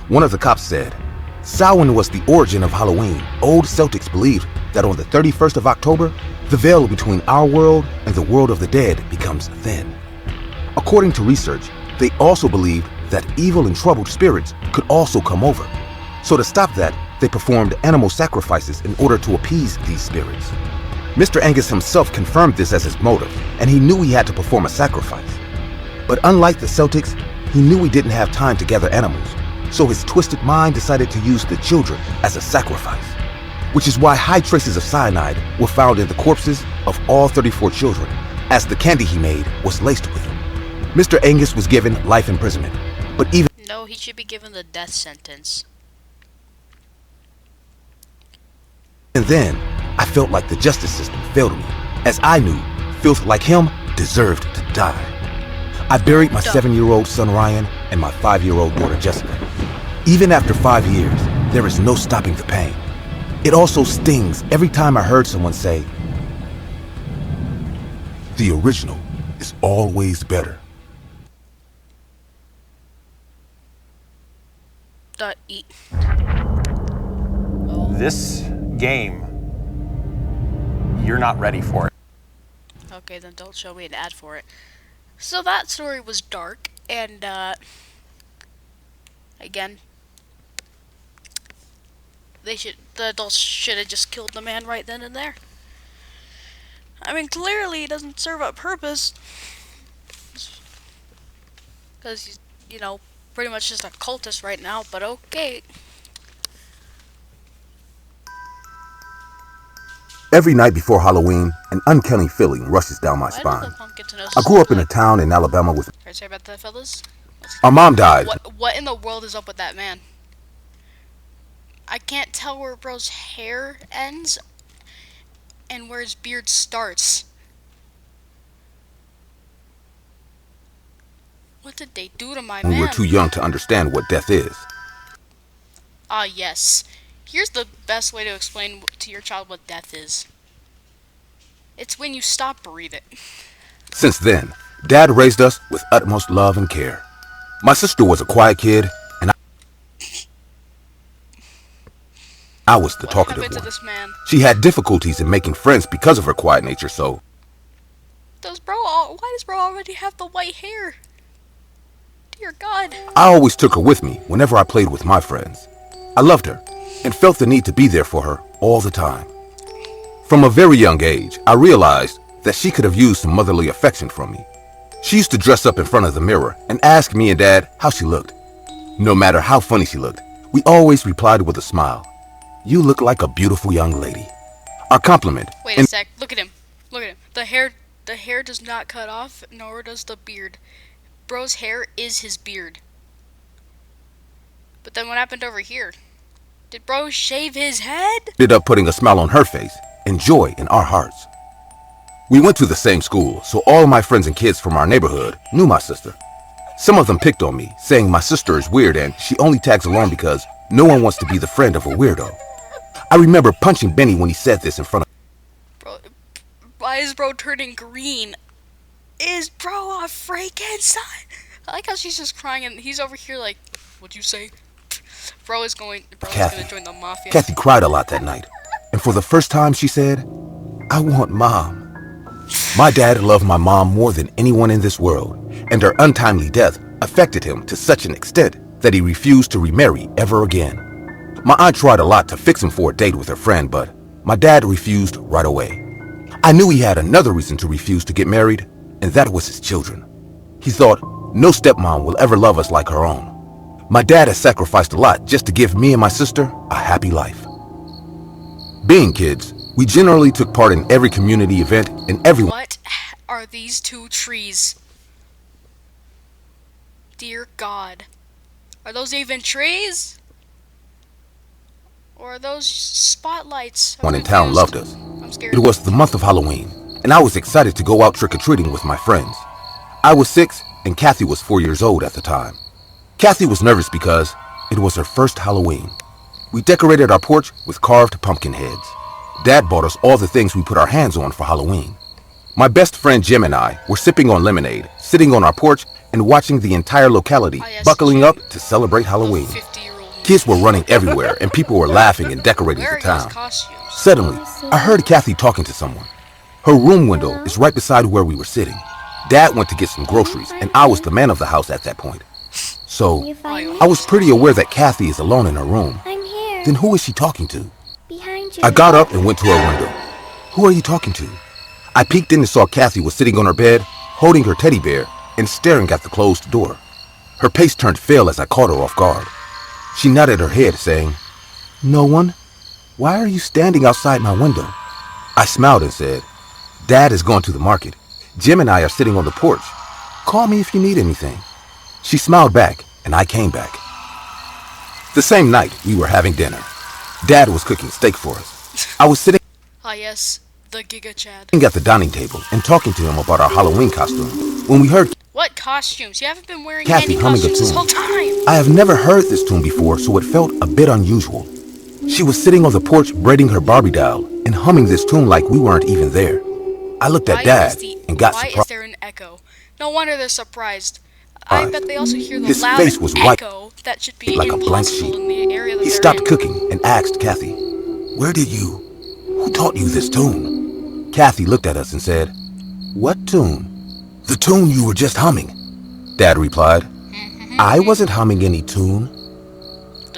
One of the cops said, Samhain was the origin of Halloween. Old Celtics believed that on the 31st of October, the veil between our world and the world of the dead becomes thin. According to research, they also believed that evil and troubled spirits could also come over. So to stop that, they performed animal sacrifices in order to appease these spirits. Mr. Angus himself confirmed this as his motive, and he knew he had to perform a sacrifice. But unlike the Celtics, he knew he didn't have time to gather animals, so his twisted mind decided to use the children as a sacrifice, which is why high traces of cyanide were found in the corpses of all 34 children, as the candy he made was laced with them. Mr. Angus was given life imprisonment, but even No, he should be given the death sentence. then, I felt like the justice system failed me, as I knew filth like him deserved to die. I buried my 7-year-old son Ryan and my 5-year-old daughter Jessica. Even after 5 years, there is no stopping the pain. It also stings every time I heard someone say, "The original is always better." Eat. This game, you're not ready for it. Okay, then don't show me an ad for it. So that story was dark, and again, the adults should have just killed the man right then and there. I mean, clearly he doesn't serve a purpose, because he's, you know, pretty much just a cultist right now, but okay. Every night before Halloween, an uncanny feeling rushes down my Why did spine. the pumpkin to I grew up in a town in Alabama with... Alright, sorry about that, fellas. Our mom died. What in the world is up with that man? I can't tell where bro's hair ends and where his beard starts. What did they do to my We man? were too young to understand what death is. Ah, yes. Here's the best way to explain to your child what death is. It's when you stop breathing. Since then, Dad raised us with utmost love and care. My sister was a quiet kid, and I was the What talkative happened to one. this man? She had difficulties in making friends because of her quiet nature, so Why does bro already have the white hair? Dear God. I always took her with me whenever I played with my friends. I loved her and felt the need to be there for her all the time. From a very young age, I realized that she could have used some motherly affection from me. She used to dress up in front of the mirror and ask me and Dad how she looked. No matter how funny she looked, we always replied with a smile. "You look like a beautiful young lady." Our compliment. Wait a sec. Look at him. Look at him. The hair does not cut off, nor does the beard. Bro's hair is his beard. But then what happened over here? Did bro shave his head? Ended up putting a smile on her face and joy in our hearts. We went to the same school, so all my friends and kids from our neighborhood knew my sister. Some of them picked on me, saying my sister is weird and she only tags along because no one wants to be the friend of a weirdo. I remember punching Benny when he said this in front of Bro, why is bro turning green? Is bro a Frankenstein? I like how she's just crying and he's over here like, what'd you say? Bro is gonna Kathy. join the mafia. Kathy cried a lot that night, and for the first time she said, "I want Mom." My dad loved my mom more than anyone in this world, and her untimely death affected him to such an extent that he refused to remarry ever again. My aunt tried a lot to fix him for a date with her friend, but my dad refused right away. I knew he had another reason to refuse to get married, and that was his children. He thought, no stepmom will ever love us like her own. My dad has sacrificed a lot just to give me and my sister a happy life. Being kids, we generally took part in every community event and everyone. What are these two trees? Dear God. Are those even trees? Or are those spotlights? One in town loved us. I'm scared. It was the month of Halloween, and I was excited to go out trick-or-treating with my friends. I was 6, and Kathy was 4 years old at the time. Kathy was nervous because it was her first Halloween. We decorated our porch with carved pumpkin heads. Dad bought us all the things we put our hands on for Halloween. My best friend Jim and I were sipping on lemonade, sitting on our porch, and watching the entire locality buckling up to celebrate Halloween. 50-year-old Kids were running everywhere, and people were laughing and decorating Where the are those town. costumes? Suddenly, I heard Kathy talking to someone. Her room window is right beside where we were sitting. Dad went to get some groceries, and I was the man of the house at that point. So, I was pretty aware that Kathy is alone in her room. I'm here. Then who is she talking to? Behind you. I got up and went to her window. Who are you talking to? I peeked in and saw Kathy was sitting on her bed, holding her teddy bear, and staring at the closed door. Her pace turned pale as I caught her off guard. She nodded her head, saying, "No one? Why are you standing outside my window?" I smiled and said, "Dad is going to the market. Jim and I are sitting on the porch. Call me if you need anything." She smiled back, and I came back. The same night, we were having dinner. Dad was cooking steak for us. I was sitting Ah yes, the Giga Chad. at the dining table and talking to him about our Halloween costume when we heard What costumes? You haven't been wearing Kathy any humming a costumes this tune. whole time. I have never heard this tune before, so it felt a bit unusual. She was sitting on the porch braiding her Barbie doll and humming this tune like we weren't even there. I looked at Dad and got Why is surprised. there an echo? No wonder they're surprised. I bet they also hear the His loud face was white, echo that should be like a blank impossible sheet. in the area that He they're stopped in. cooking and asked Kathy, Who taught you this tune?" Kathy looked at us and said, "What tune?" "The tune you were just humming," Dad replied. "I wasn't humming any tune."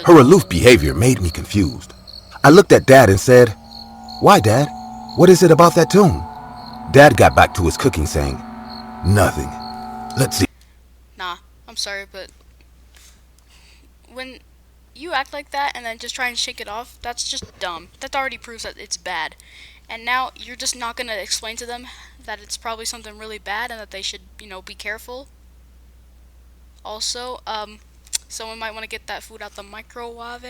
Her aloof behavior made me confused. I looked at Dad and said, "Why, Dad? What is it about that tune?" Dad got back to his cooking saying, "Nothing. Let's see." Nah, I'm sorry, but when you act like that and then just try and shake it off, that's just dumb. That already proves that it's bad. And now you're just not gonna explain to them that it's probably something really bad and that they should, be careful. Also, someone might want to get that food out the microwave.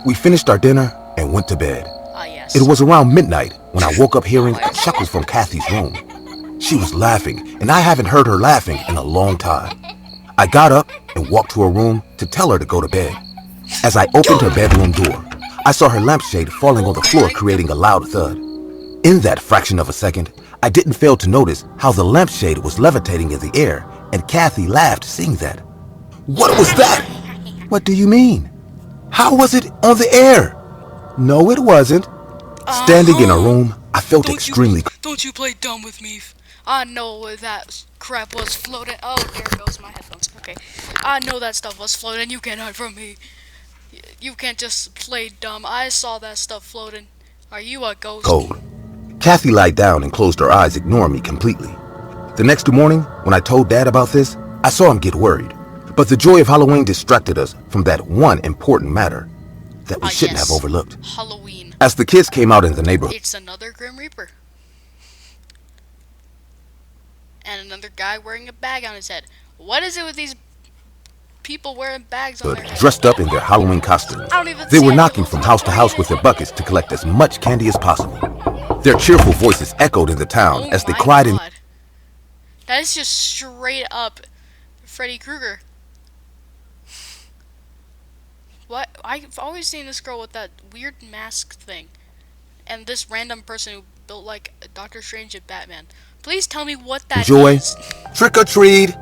We finished our dinner and went to bed. Ah, yes. It was around midnight when I woke up hearing a chuckle from Kathy's room. She was laughing, and I haven't heard her laughing in a long time. I got up and walked to her room to tell her to go to bed. As I opened her bedroom door, I saw her lampshade falling on the floor, creating a loud thud. In that fraction of a second, I didn't fail to notice how the lampshade was levitating in the air, and Kathy laughed, seeing that. "What was that?" "What do you mean? How was it on the air?" "No, it wasn't." Standing in her room, I felt extremely... Don't you play dumb with me. I know where that crap was floating. Oh, there goes my headphones. Okay. I know that stuff was floating. You can't hide from me. You can't just play dumb. I saw that stuff floating. Are you a ghost? cold. Kathy lied down and closed her eyes, ignoring me completely. The next morning, when I told Dad about this, I saw him get worried. But the joy of Halloween distracted us from that one important matter that we shouldn't have overlooked. Halloween. As the kids came out in the neighborhood, It's another Grim Reaper. And another guy wearing a bag on his head. What is it with these people wearing bags on their head? dressed up in their Halloween costumes, I don't even they see were it. knocking from house to house with their buckets to collect as much candy as possible. Their cheerful voices echoed in the town Oh as they my cried in... God. That is just straight up Freddy Krueger. What? I've always seen this girl with that weird mask thing. And this random person who built like Doctor Strange and Batman. Please tell me what that Joy, is. trick or treat.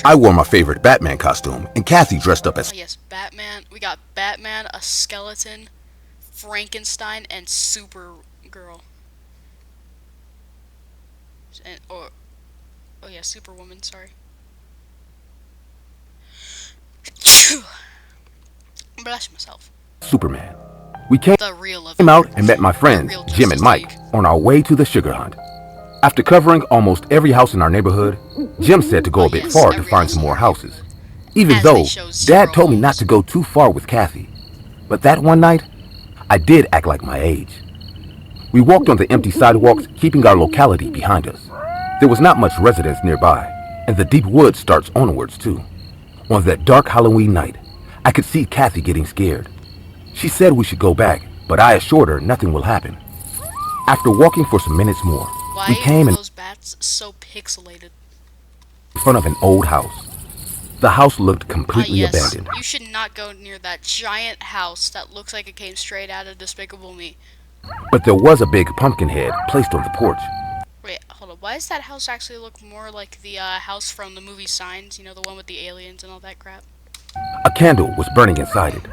I wore my favorite Batman costume, and Kathy dressed up as... Oh yes, Batman. We got Batman, a skeleton, Frankenstein, and Supergirl. And, oh yeah, Superwoman, sorry. Bless myself. Superman. We came The real of out and met my friends, real Jim and Justice Mike, League. on our way to the sugar hunt. After covering almost every house in our neighborhood, Jim said to go Oh, a bit yes, far to every find house some in more our houses. Even As though they show zero Dad told me not homes. to go too far with Kathy. But that one night, I did act like my age. We walked on the empty sidewalks, keeping our locality behind us. There was not much residence nearby, and the deep woods starts onwards too. On that dark Halloween night, I could see Kathy getting scared. She said we should go back, but I assured her nothing will happen. After walking for some minutes more, Why we came are in those bats so pixelated? front of an old house. The house looked completely Yes, abandoned. you should not go near that giant house that looks like it came straight out of Despicable Me. But there was a big pumpkin head placed on the porch. Wait, hold on. Why does that house actually look more like the house from the movie Signs? You know, the one with the aliens and all that crap? A candle was burning inside it.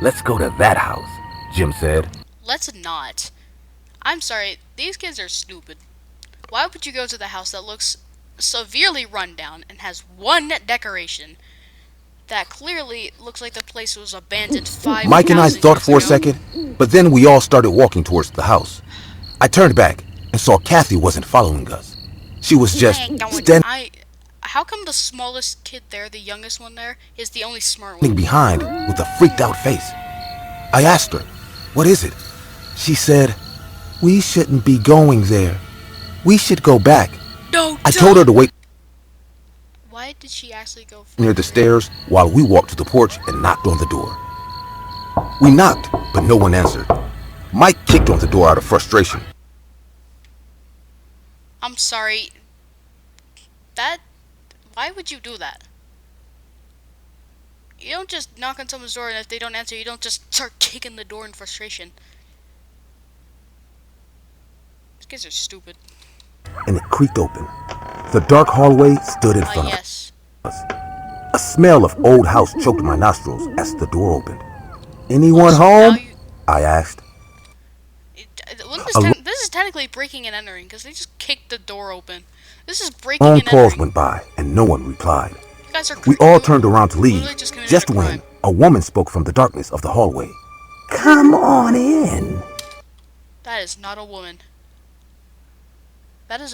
Let's go to that house, Jim said. Let's not. I'm sorry, these kids are stupid. Why would you go to the house that looks severely run down and has one decoration that clearly looks like the place was abandoned 5,000 Mike and I thought years for a ago? second, but then we all started walking towards the house. I turned back and saw Kathy wasn't following us. She was just standing How come the smallest kid there, the youngest one there, is the only smart one? behind with a freaked out face. I asked her, "What is it?" She said, "We shouldn't be going there. We should go back." No, I told her to wait Why did she actually go near the stairs while we walked to the porch and knocked on the door. We knocked, but no one answered. Mike kicked on the door out of frustration. I'm sorry. Why would you do that? You don't just knock on someone's door and if they don't answer, you don't just start kicking the door in frustration. These kids are stupid. And it creaked open. The dark hallway stood in front of Yes. us. A smell of old house choked my nostrils as the door opened. "Anyone So home?" now you- I asked. This is technically breaking and entering because they just kicked the door open. This is breaking Long and pause entering. went by and no one replied. You guys are We all you turned around to leave, literally just committed just a when crime. a woman spoke from the darkness of the hallway. "Come on in." That is not a woman. That is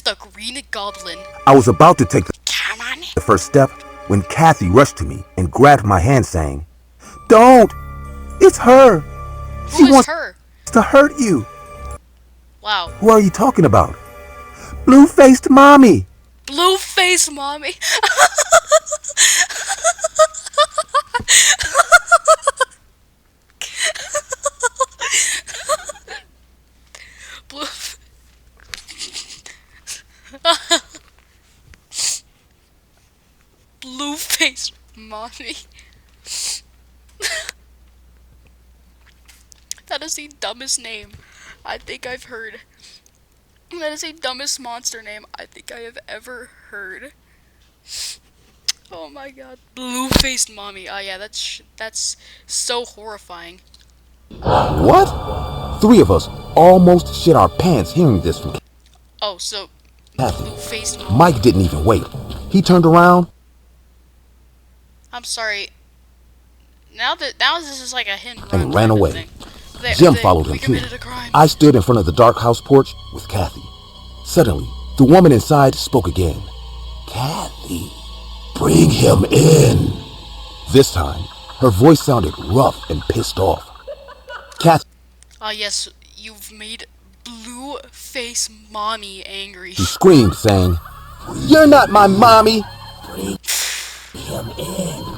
the Green Goblin. I was about to take Come on in. the first step when Kathy rushed to me and grabbed my hand saying, "Don't! It's her! She Who is wants her? to hurt you." Wow. "Who are you talking about?" "Blue-faced mommy." Blue face mommy. Blue. Blue face mommy. That is the dumbest name I think I've heard. That is the dumbest monster name I think I have ever heard. Oh my god. Blue-faced mommy. Oh yeah, that's so horrifying. "What?" Three of us almost shit our pants hearing this from Oh, so Kathy. blue-faced mommy. Mike didn't even wait. He turned around I'm sorry. Now this is like a hit and and run ran type of away. thing. Jim followed him we too. committed a crime. I stood in front of the dark house porch with Kathy. Suddenly, the woman inside spoke again. "Kathy, bring him in." This time, her voice sounded rough and pissed off. Kathy Ah yes, you've made blue-face mommy angry. screamed, saying, "You're not my mommy." "Bring him in."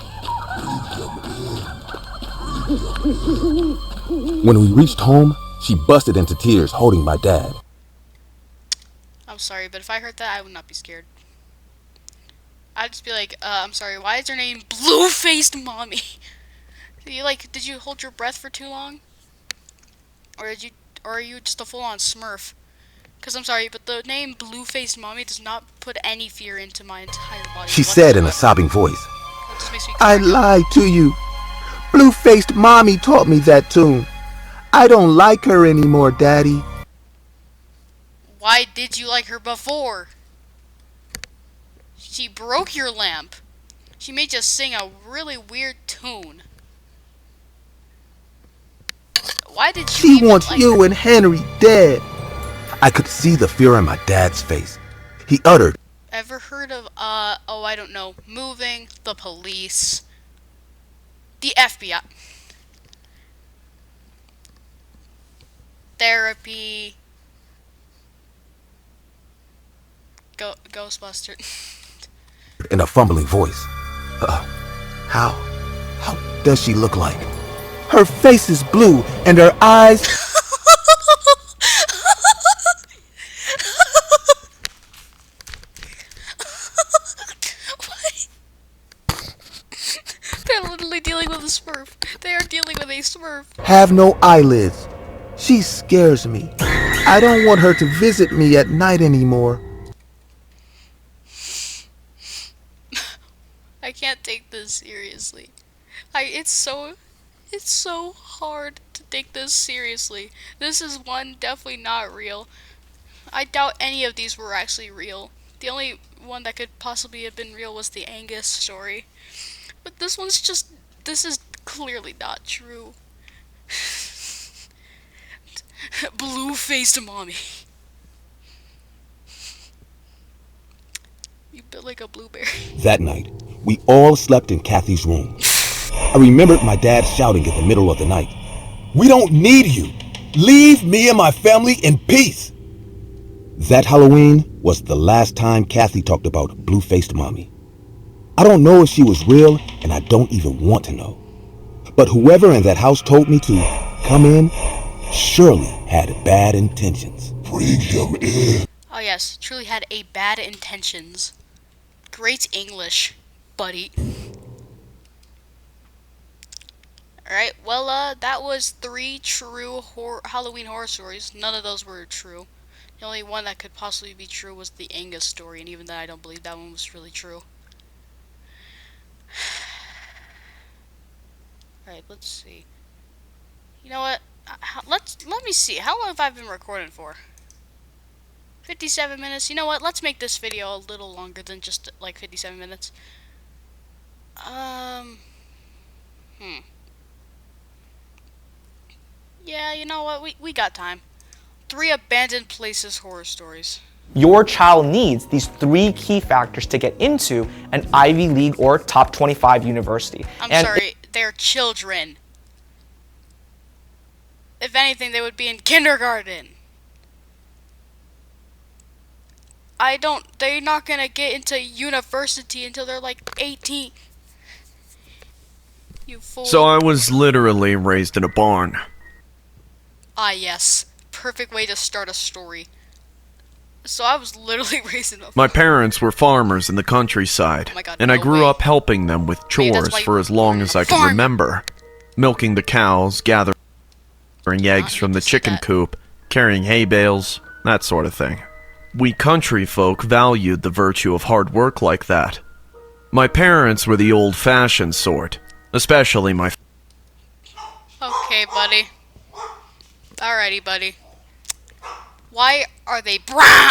When we reached home, she busted into tears holding my dad. I'm sorry, but if I heard that, I would not be scared. I'd just be like, I'm sorry, why is her name Blue-Faced Mommy? Did you hold your breath for too long? Or are you just a full-on Smurf? Because I'm sorry, but the name Blue-Faced Mommy does not put any fear into my entire body. She said in a whatsoever. sobbing voice, It just makes me "I cry. lied to you. Blue-faced mommy taught me that tune. I don't like her anymore, Daddy." Why did you like her before? She broke your lamp. She made you sing a really weird tune. Why did you "She even wants like you her? and Henry dead." I could see the fear in my dad's face. He uttered, ever heard of, oh, I don't know, moving, the police, the FBI, therapy, Ghostbuster. In a fumbling voice. How does she look like? Her face is blue and her eyes... They're literally dealing with a Smurf. They are dealing with a Smurf. have no eyelids. She scares me. I don't want her to visit me at night anymore. I can't take this seriously. It's so hard to take this seriously. This is one definitely not real. I doubt any of these were actually real. The only one that could possibly have been real was the Angus story. But this is clearly not true. Blue-faced mommy. You built like a blueberry. That night, we all slept in Kathy's room. I remembered my dad shouting in the middle of the night, "We don't need you! Leave me and my family in peace!" That Halloween was the last time Kathy talked about blue-faced mommy. I don't know if she was real, and I don't even want to know. But whoever in that house told me to come in surely had bad intentions. Bring him in. Oh yes, truly had a bad intentions. Great English, buddy. Alright, well, that was 3 true Halloween horror stories. None of those were true. The only one that could possibly be true was the Angus story, and even then I don't believe that one was really true. Alright, let's see. You know what? Let me see. How long have I been recording for? 57 minutes. You know what? Let's make this video a little longer than just like 57 minutes. Yeah, you know what? We got time. 3 abandoned places horror stories. Your child needs these 3 key factors to get into an Ivy League or top 25 university. I'm sorry, they're children. If anything, they would be in kindergarten. They're not gonna get into university until they're like 18. You fool. So I was literally raised in a barn. Ah, yes. Perfect way to start a story. So I was literally raised in a My parents were farmers in the countryside, Oh my God, and I no grew way. up helping them with Maybe that's chores why for you- as long as I could Farm. remember. Milking the cows, gathering eggs I from need the to see chicken that. coop, carrying hay bales, that sort of thing. We country folk valued the virtue of hard work like that. My parents were the old-fashioned sort, especially my Okay, buddy. Alrighty, buddy. Why are they brown?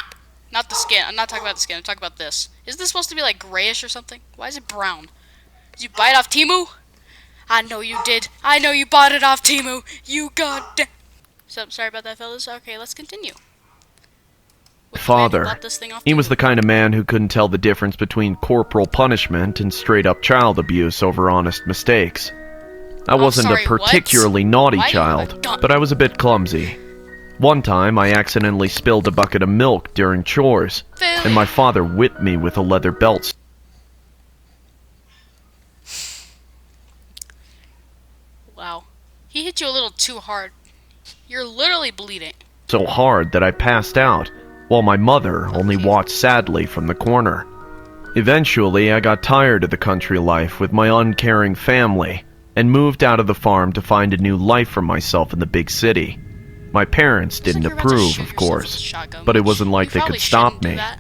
Not the skin. I'm not talking about the skin. I'm talking about this. Isn't this supposed to be like grayish or something? Why is it brown? Did you buy it off Temu? I know you did. I know you bought it off Temu. You goddamn. So sorry about that, fellas. Okay, let's continue. Which man father. bought this thing off He was Temu? the kind of man who couldn't tell the difference between corporal punishment and straight-up child abuse over honest mistakes. I wasn't sorry, a what? particularly naughty Why do you have a child, gun? but I was a bit clumsy. One time, I accidentally spilled a bucket of milk during chores, and my father whipped me with a leather belt Wow. He hit you a little too hard. You're literally bleeding. so hard that I passed out, while my mother only watched sadly from the corner. Eventually, I got tired of the country life with my uncaring family, and moved out of the farm to find a new life for myself in the big city. My parents didn't Looks like you're about to approve, shoot of yourself with a course, shotgun, but it which wasn't like you they probably could stop shouldn't do me. that.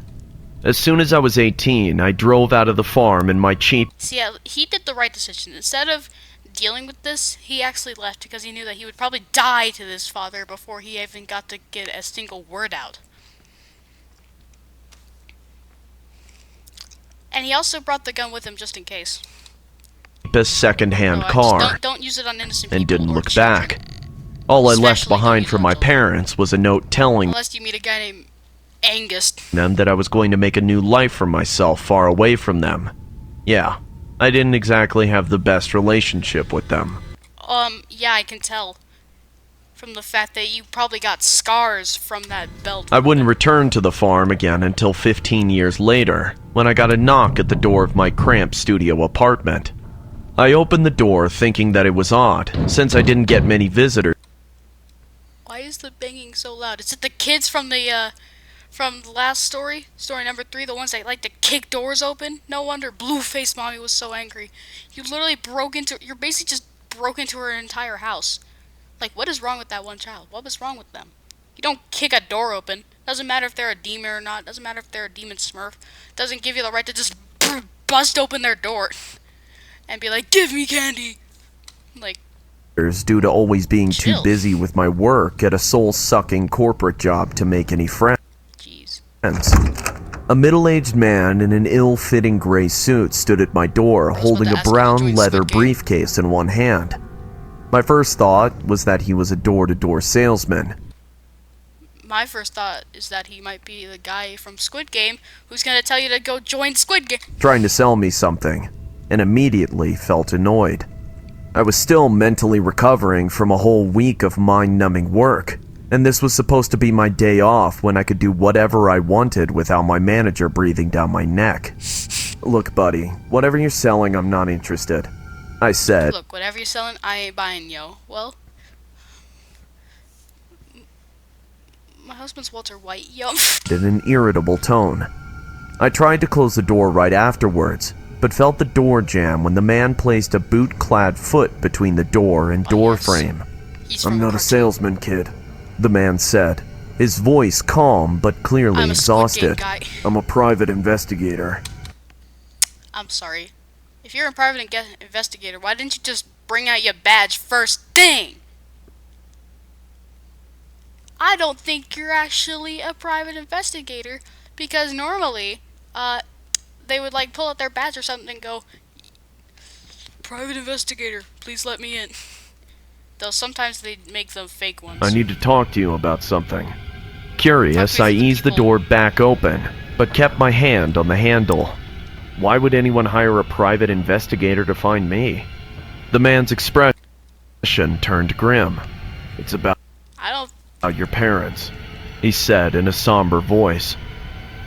As soon as I was 18, I drove out of the farm in my cheap See, he did the right decision. Instead of dealing with this, he actually left because he knew that he would probably die to this father before he even got to get a single word out. And he also brought the gun with him just in case. second-hand So, just car don't use it on innocent and people didn't or look children. back. All I left Especially behind don't from use my it on children. parents was a note telling Unless you meet a guy named Angus. them that I was going to make a new life for myself far away from them. Yeah, I didn't exactly have the best relationship with them. Yeah, I can tell. From the fact that you probably got scars from that belt. I wouldn't return to the farm again until 15 years later, when I got a knock at the door of my cramped studio apartment. I opened the door thinking that it was odd, since I didn't get many visitors. Why is the banging so loud? Is it the kids from the last story? Story number 3, the ones that like to kick doors open? No wonder Blue-Faced Mommy was so angry. You literally you basically just broke into her entire house. Like, what is wrong with that one child? What was wrong with them? You don't kick a door open. Doesn't matter if they're a demon or not. Doesn't matter if they're a demon smurf. Doesn't give you the right to just bust open their door and be like, give me candy. Like, due to always being too chill. busy with my work at a soul-sucking corporate job to make any friends. Jeez. A middle-aged man in an ill-fitting gray suit stood at my door holding about a to ask if you brown joined leather Squid Game. briefcase in one hand. My first thought was that he was a door-to-door salesman. My first thought is that he might be the guy from Squid Game who's gonna tell you to go join Squid Game. Trying to sell me something, and immediately felt annoyed. I was still mentally recovering from a whole week of mind-numbing work, and this was supposed to be my day off when I could do whatever I wanted without my manager breathing down my neck. Look, buddy, whatever you're selling, I'm not interested, I said. Look, whatever you're selling, I ain't buying, yo. Well, my husband's Walter White, yo. In an irritable tone. I tried to close the door right afterwards, but felt the door jam when the man placed a boot-clad foot between the door and door yes. frame. He's I'm from not a cartoon. salesman, kid, the man said, his voice calm but clearly I'm a Squid Game exhausted. guy. I'm a private investigator. I'm sorry. If you're a private investigator, why didn't you just bring out your badge first thing? I don't think you're actually a private investigator, because normally, they would like pull out their badge or something and go, private investigator, please let me in. Though sometimes they make them fake ones. I need to talk to you about something. Curious, Talk I to me for the eased the people. door back open, but kept my hand on the handle. Why would anyone hire a private investigator to find me? The man's expression turned grim. It's about I don't. your parents, he said in a somber voice.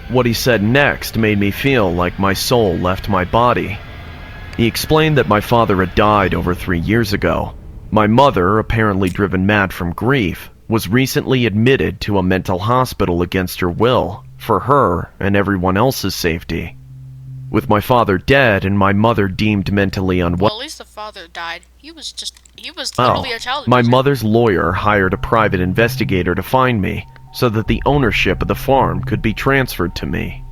What he said next made me feel like my soul left my body. He explained that my father had died over 3 years ago. My mother, apparently driven mad from grief, was recently admitted to a mental hospital against her will, for her and everyone else's safety. With my father dead and my mother deemed mentally Well, unwell, at least the father died. He was literally a child my abuser. mother's lawyer hired a private investigator to find me, so that the ownership of the farm could be transferred to me.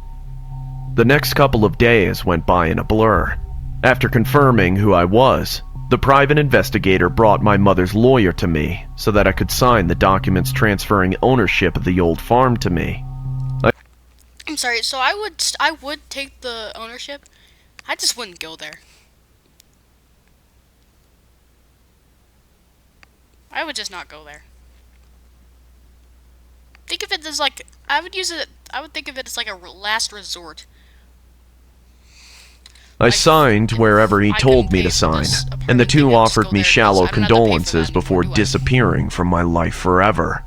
The next couple of days went by in a blur. After confirming who I was, the private investigator brought my mother's lawyer to me so that I could sign the documents transferring ownership of the old farm to me. I'm sorry, so I would take the ownership. I just wouldn't go there. I would just not go there. Think of it as like, I would think of it as like a last resort. I signed wherever he I told couldn't me pay to for sign, this and the apartment thing, two I'd just offered go me there, 'cause shallow I don't have to pay for that condolences anymore, before do I? disappearing from my life forever.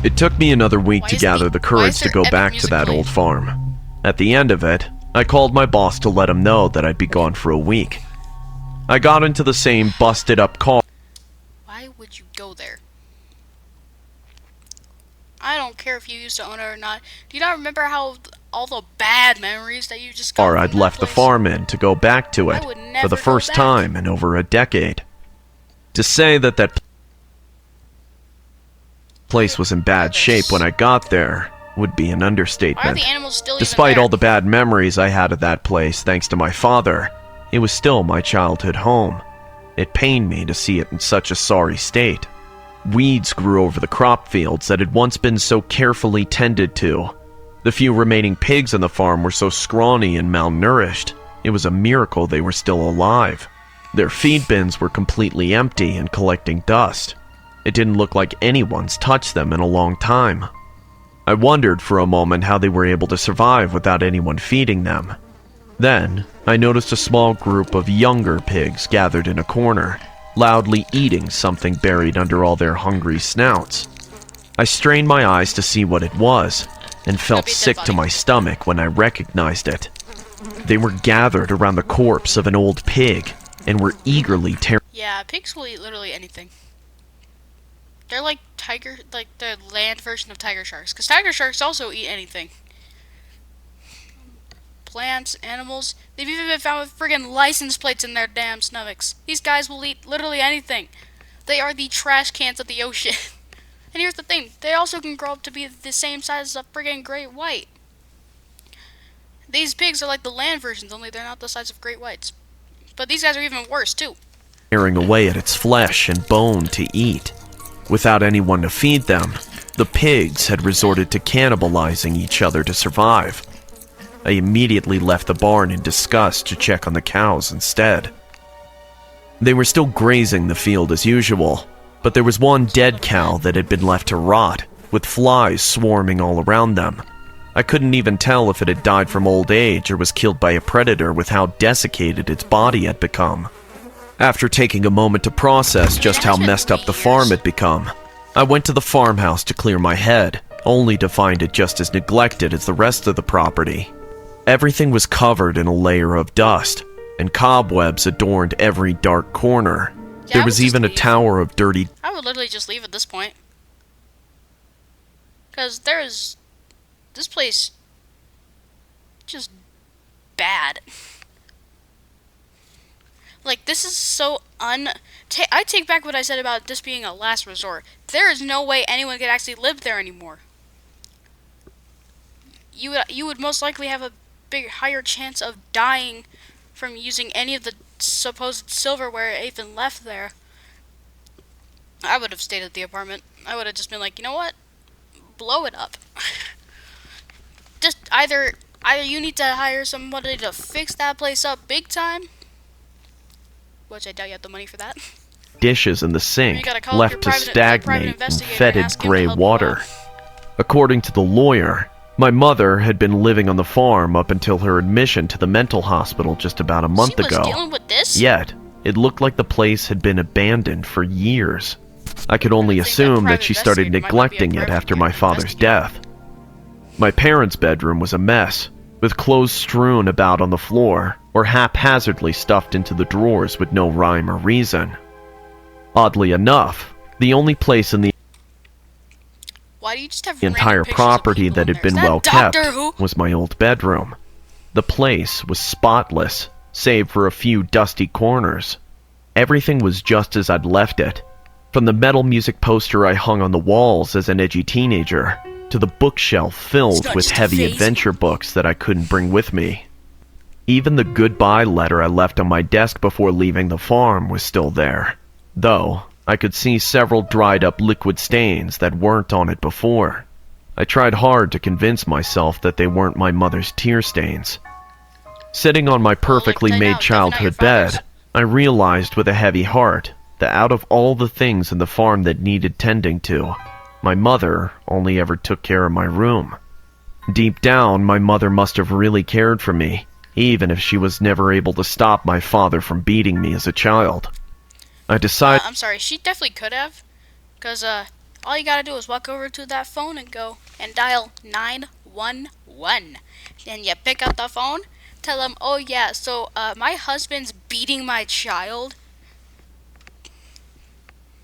It took me another week Why to is gather the- the why courage is to there go epic back to music that playing? old farm. At the end of it, I called my boss to let him know that I'd be gone for a week. I got into the same busted-up car. Why would you go there? I don't care if you used to own it or not. Do you not remember how all the bad memories that you just got from I'd that left the place? farm in to go back to I it would for never the go first back. time in over a decade. To say that that place was in bad shape when I got there would be an Why are understatement. the animals still Despite even there? all the bad memories I had of that place thanks to my father, it was still my childhood home. It pained me to see it in such a sorry state. Weeds grew over the crop fields that had once been so carefully tended to. The few remaining pigs on the farm were so scrawny and malnourished, it was a miracle they were still alive. Their feed bins were completely empty and collecting dust. It didn't look like anyone's touched them in a long time. I wondered for a moment how they were able to survive without anyone feeding them. Then, I noticed a small group of younger pigs gathered in a corner, loudly eating something buried under all their hungry snouts. I strained my eyes to see what it was, and felt sick to my stomach when I recognized it. They were gathered around the corpse of an old pig, and were eagerly tearing. Yeah, pigs will eat literally anything. They're like the land version of tiger sharks, because tiger sharks also eat anything. Plants, animals, they've even been found with friggin' license plates in their damn stomachs. These guys will eat literally anything. They are the trash cans of the ocean. And here's the thing, they also can grow up to be the same size as a friggin' great white. These pigs are like the land versions, only they're not the size of great whites. But these guys are even worse, too. Tearing away at its flesh and bone to eat. Without anyone to feed them, the pigs had resorted to cannibalizing each other to survive. I immediately left the barn in disgust to check on the cows instead. They were still grazing the field as usual, but there was one dead cow that had been left to rot, with flies swarming all around them. I couldn't even tell if it had died from old age or was killed by a predator with how desiccated its body had become. After taking a moment to process just how messed up the farm had become, I went to the farmhouse to clear my head, only to find it just as neglected as the rest of the property. Everything was covered in a layer of dust, and cobwebs adorned every dark corner. Yeah, There was even a tower of dirty. I would literally just leave at this point. Because this place, just bad. Like, this is so I take back what I said about this being a last resort. There is no way anyone could actually live there anymore. You would most likely have a higher chance of dying from using any of the supposed silverware even left there. I would have stayed at the apartment. I would have just been like, you know what? Blow it up. Just either you need to hire somebody to fix that place up big time, which I doubt you have the money for that. Dishes in the sink, gotta call up left your to private stagnate in investigator and fetid ask him to gray help you water. out. According to the lawyer, my mother had been living on the farm up until her admission to the mental hospital just about a month She was ago. dealing with this? Yet, it looked like the place had been abandoned for years. I could only I think that assume that private she started investigator might not be a neglecting it private after my father's investigator. death. My parents' bedroom was a mess, with clothes strewn about on the floor, or haphazardly stuffed into the drawers with no rhyme or reason. Oddly enough, the only place in the Why do you just have entire random pictures of property people that in had there? been Is that well kept Doctor Who? was my old bedroom. The place was spotless, save for a few dusty corners. Everything was just as I'd left it. From the metal music poster I hung on the walls as an edgy teenager, to the bookshelf filled not with just a heavy phase. adventure books that I couldn't bring with me. Even the goodbye letter I left on my desk before leaving the farm was still there, though I could see several dried up liquid stains that weren't on it before. I tried hard to convince myself that they weren't my mother's tear stains. Sitting on my perfectly tell you now, made definitely not your childhood father's. bed, I realized with a heavy heart that out of all the things in the farm that needed tending to, my mother only ever took care of my room. Deep down, my mother must have really cared for me, even if she was never able to stop my father from beating me as a child. I decided I'm sorry, she definitely could have. Because, all you gotta do is walk over to that phone and go and dial 911. Then you pick up the phone, tell them, oh yeah, so, my husband's beating my child.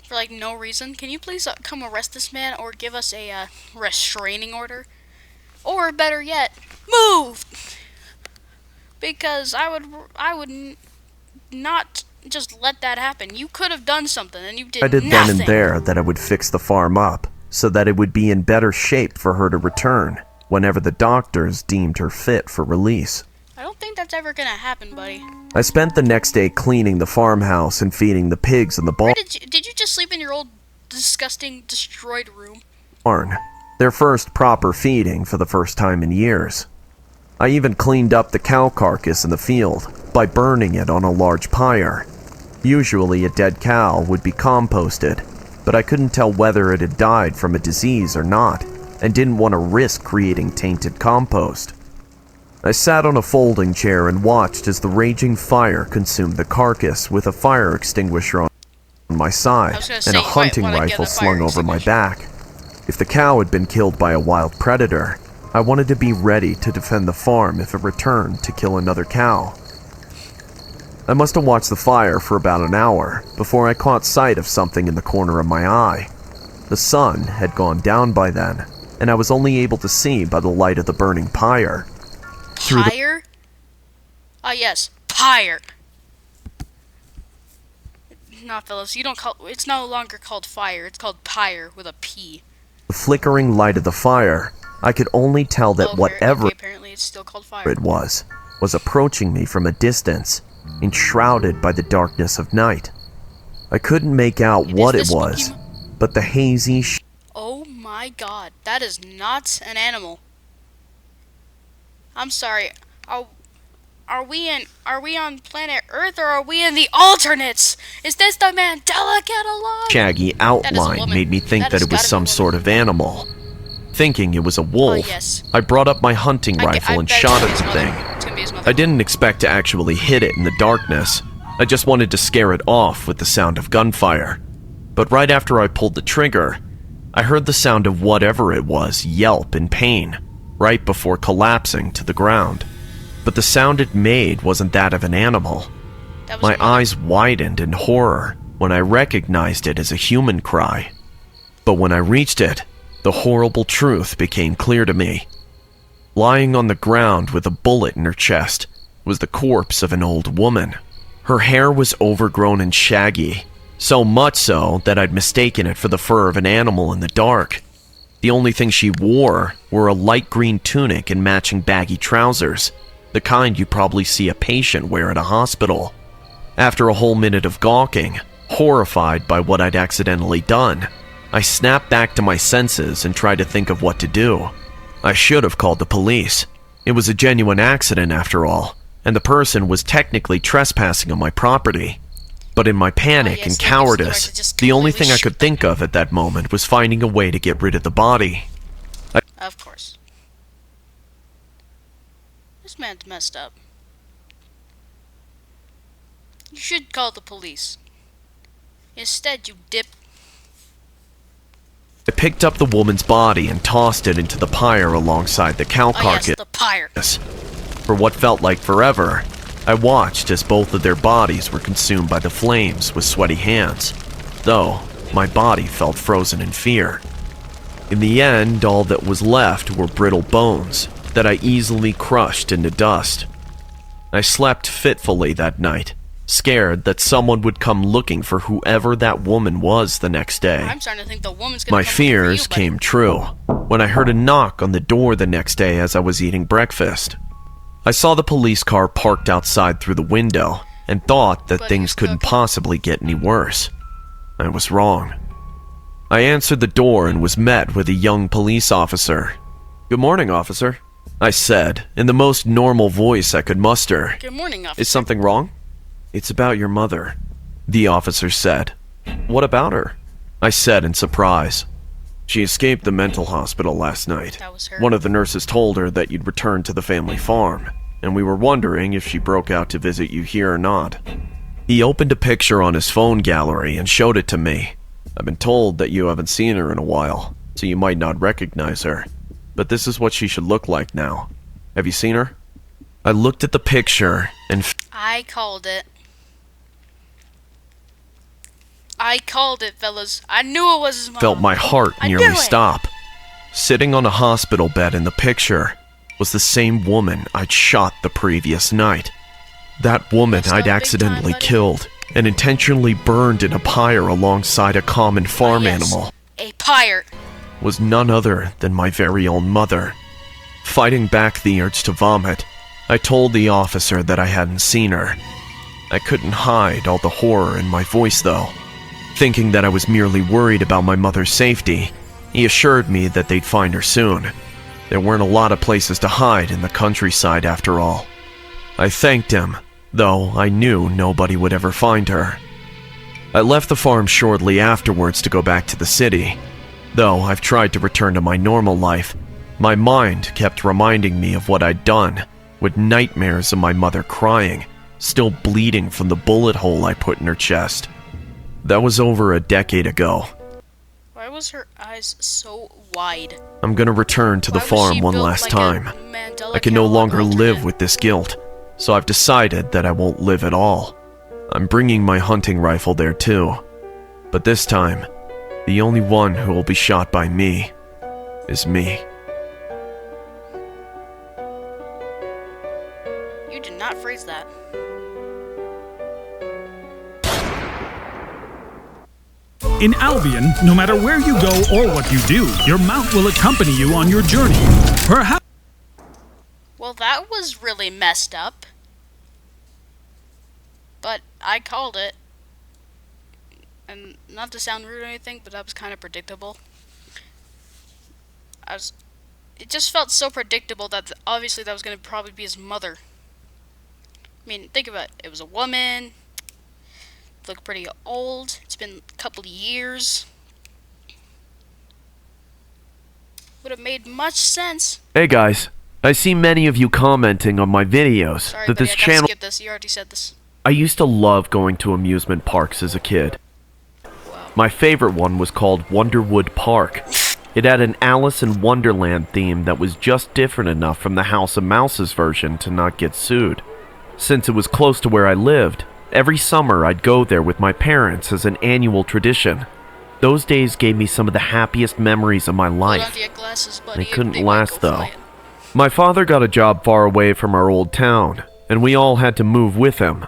For, like, no reason. Can you please come arrest this man or give us a, restraining order? Or, better yet, move! Because I would not just let that happen. You could have done something, and you did nothing. then and there that I would fix the farm up, so that it would be in better shape for her to return, whenever the doctors deemed her fit for release. I don't think that's ever gonna happen, buddy. I spent the next day cleaning the farmhouse and feeding the pigs in the Where did you just sleep in your old, disgusting, destroyed room? barn, their first proper feeding for the first time in years. I even cleaned up the cow carcass in the field by burning it on a large pyre. Usually a dead cow would be composted, but I couldn't tell whether it had died from a disease or not. and didn't want to risk creating tainted compost. I sat on a folding chair and watched as the raging fire consumed the carcass with a fire extinguisher on my side and a hunting rifle slung over my back. If the cow had been killed by a wild predator, I wanted to be ready to defend the farm if it returned to kill another cow. I must have watched the fire for about an hour before I caught sight of something in the corner of my eye. The sun had gone down by then, and I was only able to see by the light of the burning pyre. Pyre? Ah, yes, pyre. Nah, fellas, you don't call it's no longer called fire. It's called pyre with a P. The flickering light of the fire, I could only tell that whatever apparently it's still called fire. it was approaching me from a distance, enshrouded by the darkness of night. I couldn't make out what it was, but the hazy oh my god, that is not an animal. I'm sorry. Are we on planet Earth or are we in the alternates? Is this the Mandela catalog? shaggy outline made me think that it was some sort of animal. Thinking it was a wolf, yes. I brought up my hunting rifle and shot at the thing. I didn't expect to actually hit it in the darkness. I just wanted to scare it off with the sound of gunfire. But right after I pulled the trigger, I heard the sound of whatever it was yelp in pain, right before collapsing to the ground. But the sound it made wasn't that of an animal. My eyes widened in horror when I recognized it as a human cry. But when I reached it, the horrible truth became clear to me. Lying on the ground with a bullet in her chest was the corpse of an old woman. Her hair was overgrown and shaggy, so much so that I'd mistaken it for the fur of an animal in the dark. The only thing she wore were a light green tunic and matching baggy trousers, the kind you probably see a patient wear at a hospital. After a whole minute of gawking, horrified by what I'd accidentally done, I snapped back to my senses and tried to think of what to do. I should have called the police. It was a genuine accident after all, and the person was technically trespassing on my property. But in my panic and cowardice, the only thing I could think of at that moment was finding a way to get rid of the body. Of course. This man's messed up. You should call the police. Instead, you dip. I picked up the woman's body and tossed it into the pyre alongside the cow carcass. Yes, the pyre. For what felt like forever, I watched as both of their bodies were consumed by the flames with sweaty hands, though my body felt frozen in fear. In the end, all that was left were brittle bones that I easily crushed into dust. I slept fitfully that night, scared that someone would come looking for whoever that woman was the next day. I'm starting to think the woman's gonna My come fears for you, came true when I heard a knock on the door the next day as I was eating breakfast. I saw the police car parked outside through the window and thought that things couldn't possibly get any worse. I was wrong. I answered the door and was met with a young police officer. "Good morning, officer," I said in the most normal voice I could muster. Good morning, officer. "Is something wrong?" "It's about your mother," the officer said. "What about her?" I said in surprise. "She escaped the mental hospital last night. That was her. One of the nurses told her that you'd returned to the family farm, and we were wondering if she broke out to visit you here or not." He opened a picture on his phone gallery and showed it to me. "I've been told that you haven't seen her in a while, so you might not recognize her. But this is what she should look like now. Have you seen her?" I looked at the picture and I called it. I called it, fellas. I knew it was his mom. felt my heart I nearly knew it. stop. Sitting on a hospital bed in the picture was the same woman I'd shot the previous night. That woman That's I'd no big accidentally time, buddy. killed and intentionally burned in a pyre alongside a common farm Yes, animal a pyre. was none other than my very own mother. Fighting back the urge to vomit, I told the officer that I hadn't seen her. I couldn't hide all the horror in my voice though. Thinking that I was merely worried about my mother's safety, he assured me that they'd find her soon. There weren't a lot of places to hide in the countryside after all. I thanked him, though I knew nobody would ever find her. I left the farm shortly afterwards to go back to the city. Though I've tried to return to my normal life, my mind kept reminding me of what I'd done, with nightmares of my mother crying, still bleeding from the bullet hole I put in her chest. That was over a decade ago. Why was her eyes so wide? I'm gonna return to the Why was farm she one built last like a time. Mandela I can no Catalog longer live alternate? with this guilt, so I've decided that I won't live at all. I'm bringing my hunting rifle there too. But this time, the only one who will be shot by me is me. You did not phrase that. In Albion, no matter where you go or what you do, your mount will accompany you on your journey. Perhaps. Well, that was really messed up. But I called it. And not to sound rude or anything, but that was kind of predictable. It just felt so predictable that obviously that was going to probably be his mother. I mean, think about it. It was a woman. Looked pretty old. It's been a couple of years. Would have made much sense. Hey guys, I see many of you commenting on my videos Sorry, that buddy, this I gotta channel... skip this. You already said this. I used to love going to amusement parks as a kid. My favorite one was called Wonderwood Park. It had an Alice in Wonderland theme that was just different enough from the House of Mouse's version to not get sued. Since it was close to where I lived, every summer I'd go there with my parents as an annual tradition. Those days gave me some of the happiest memories of my Hold life. on to your glasses, buddy. They couldn't might last go though. flying. My father got a job far away from our old town, and we all had to move with him.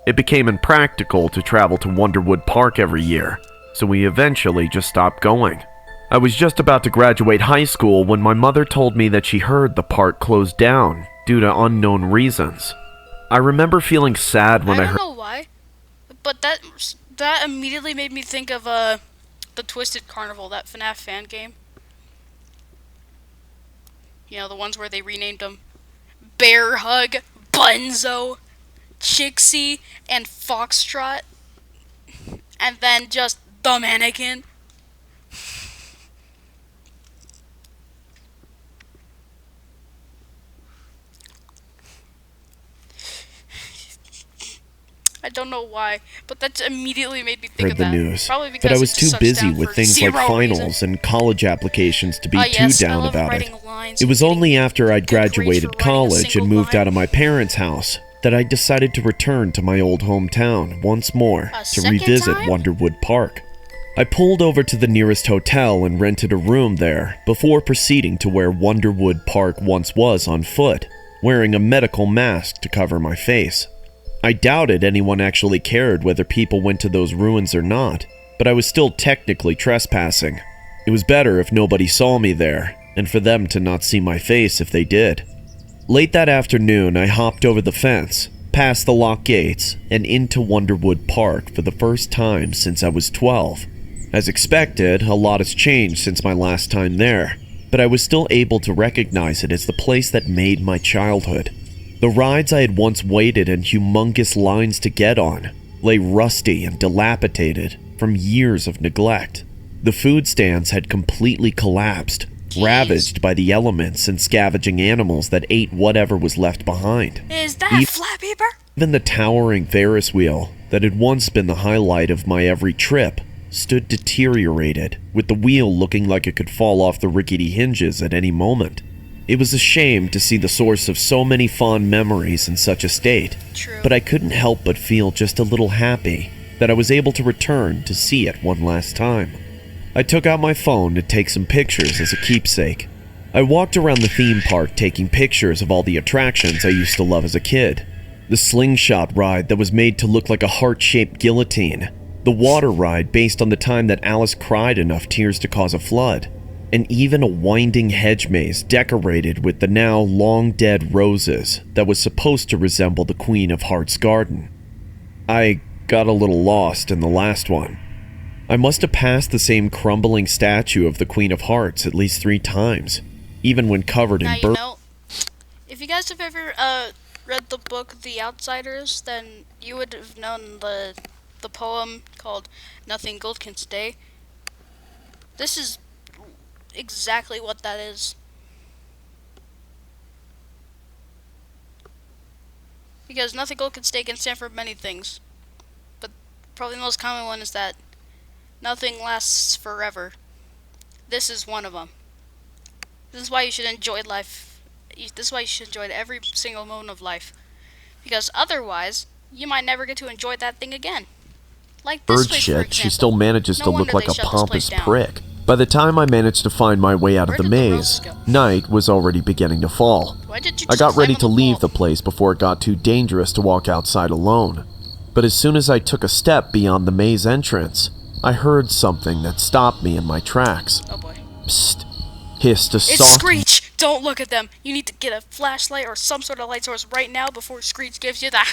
It became impractical to travel to Wonderwood Park every year, so we eventually just stopped going. I was just about to graduate high school when my mother told me that she heard the park closed down due to unknown reasons. I remember feeling sad when I I heard... don't know why, but that immediately made me think of the Twisted Carnival, that FNAF fan game. You know, the ones where they renamed them Bear Hug, Bunzo, Chixie, and Foxtrot, and then just the mannequin. I don't know why, but that immediately made me think heard of the that. news, Probably because but I was it too just busy sucks with down things for like zero finals reason. and college applications to be too Yes, I down love about it. writing lines It and was getting only after I'd good grades for graduated writing a college and single moved line. out of my parents' house that I decided to return to my old hometown once more A to second revisit time? Wonderwood Park. I pulled over to the nearest hotel and rented a room there before proceeding to where Wonderwood Park once was on foot, wearing a medical mask to cover my face. I doubted anyone actually cared whether people went to those ruins or not, but I was still technically trespassing. It was better if nobody saw me there, and for them to not see my face if they did. Late that afternoon, I hopped over the fence, past the locked gates, and into Wonderwood Park for the first time since I was 12. As expected, a lot has changed since my last time there, but I was still able to recognize it as the place that made my childhood. The rides I had once waited in humongous lines to get on lay rusty and dilapidated from years of neglect. The food stands had completely collapsed, ravaged by the elements and scavenging animals that ate whatever was left behind. Is that Flappy Bird? Even the towering Ferris wheel that had once been the highlight of my every trip stood deteriorated, with the wheel looking like it could fall off the rickety hinges at any moment. It was a shame to see the source of so many fond memories in such a state, True. but I couldn't help but feel just a little happy that I was able to return to see it one last time. I took out my phone to take some pictures as a keepsake. I walked around the theme park taking pictures of all the attractions I used to love as a kid. The slingshot ride that was made to look like a heart-shaped guillotine. The water ride based on the time that Alice cried enough tears to cause a flood. And even a winding hedge maze decorated with the now long-dead roses that was supposed to resemble the Queen of Hearts' garden. I got a little lost in the last one. I must have passed the same crumbling statue of the Queen of Hearts at least 3 times, even when covered in Now, you burnt. know, if you guys have ever read the book The Outsiders, then you would have known the poem called Nothing Gold Can Stay. This is exactly what that is. Because nothing gold can stand for many things. But probably the most common one is that nothing lasts forever. This is one of them. This is why you should enjoy life. This is why you should enjoy every single moment of life. Because otherwise, you might never get to enjoy that thing again. Like this Bird place, for shit, example. she still manages No to look wonder like they a shut this pompous place down. prick. By the time I managed to find my way out of Where the did the maze, roses go? night was already beginning to fall. Why did you I just got climb ready on to leave wall? the place before it got too dangerous to walk outside alone. But as soon as I took a step beyond the maze entrance, I heard something that stopped me in my tracks. Oh boy. Psst, hissed a It's soft Screech! Don't look at them! You need to get a flashlight or some sort of light source right now before Screech gives you the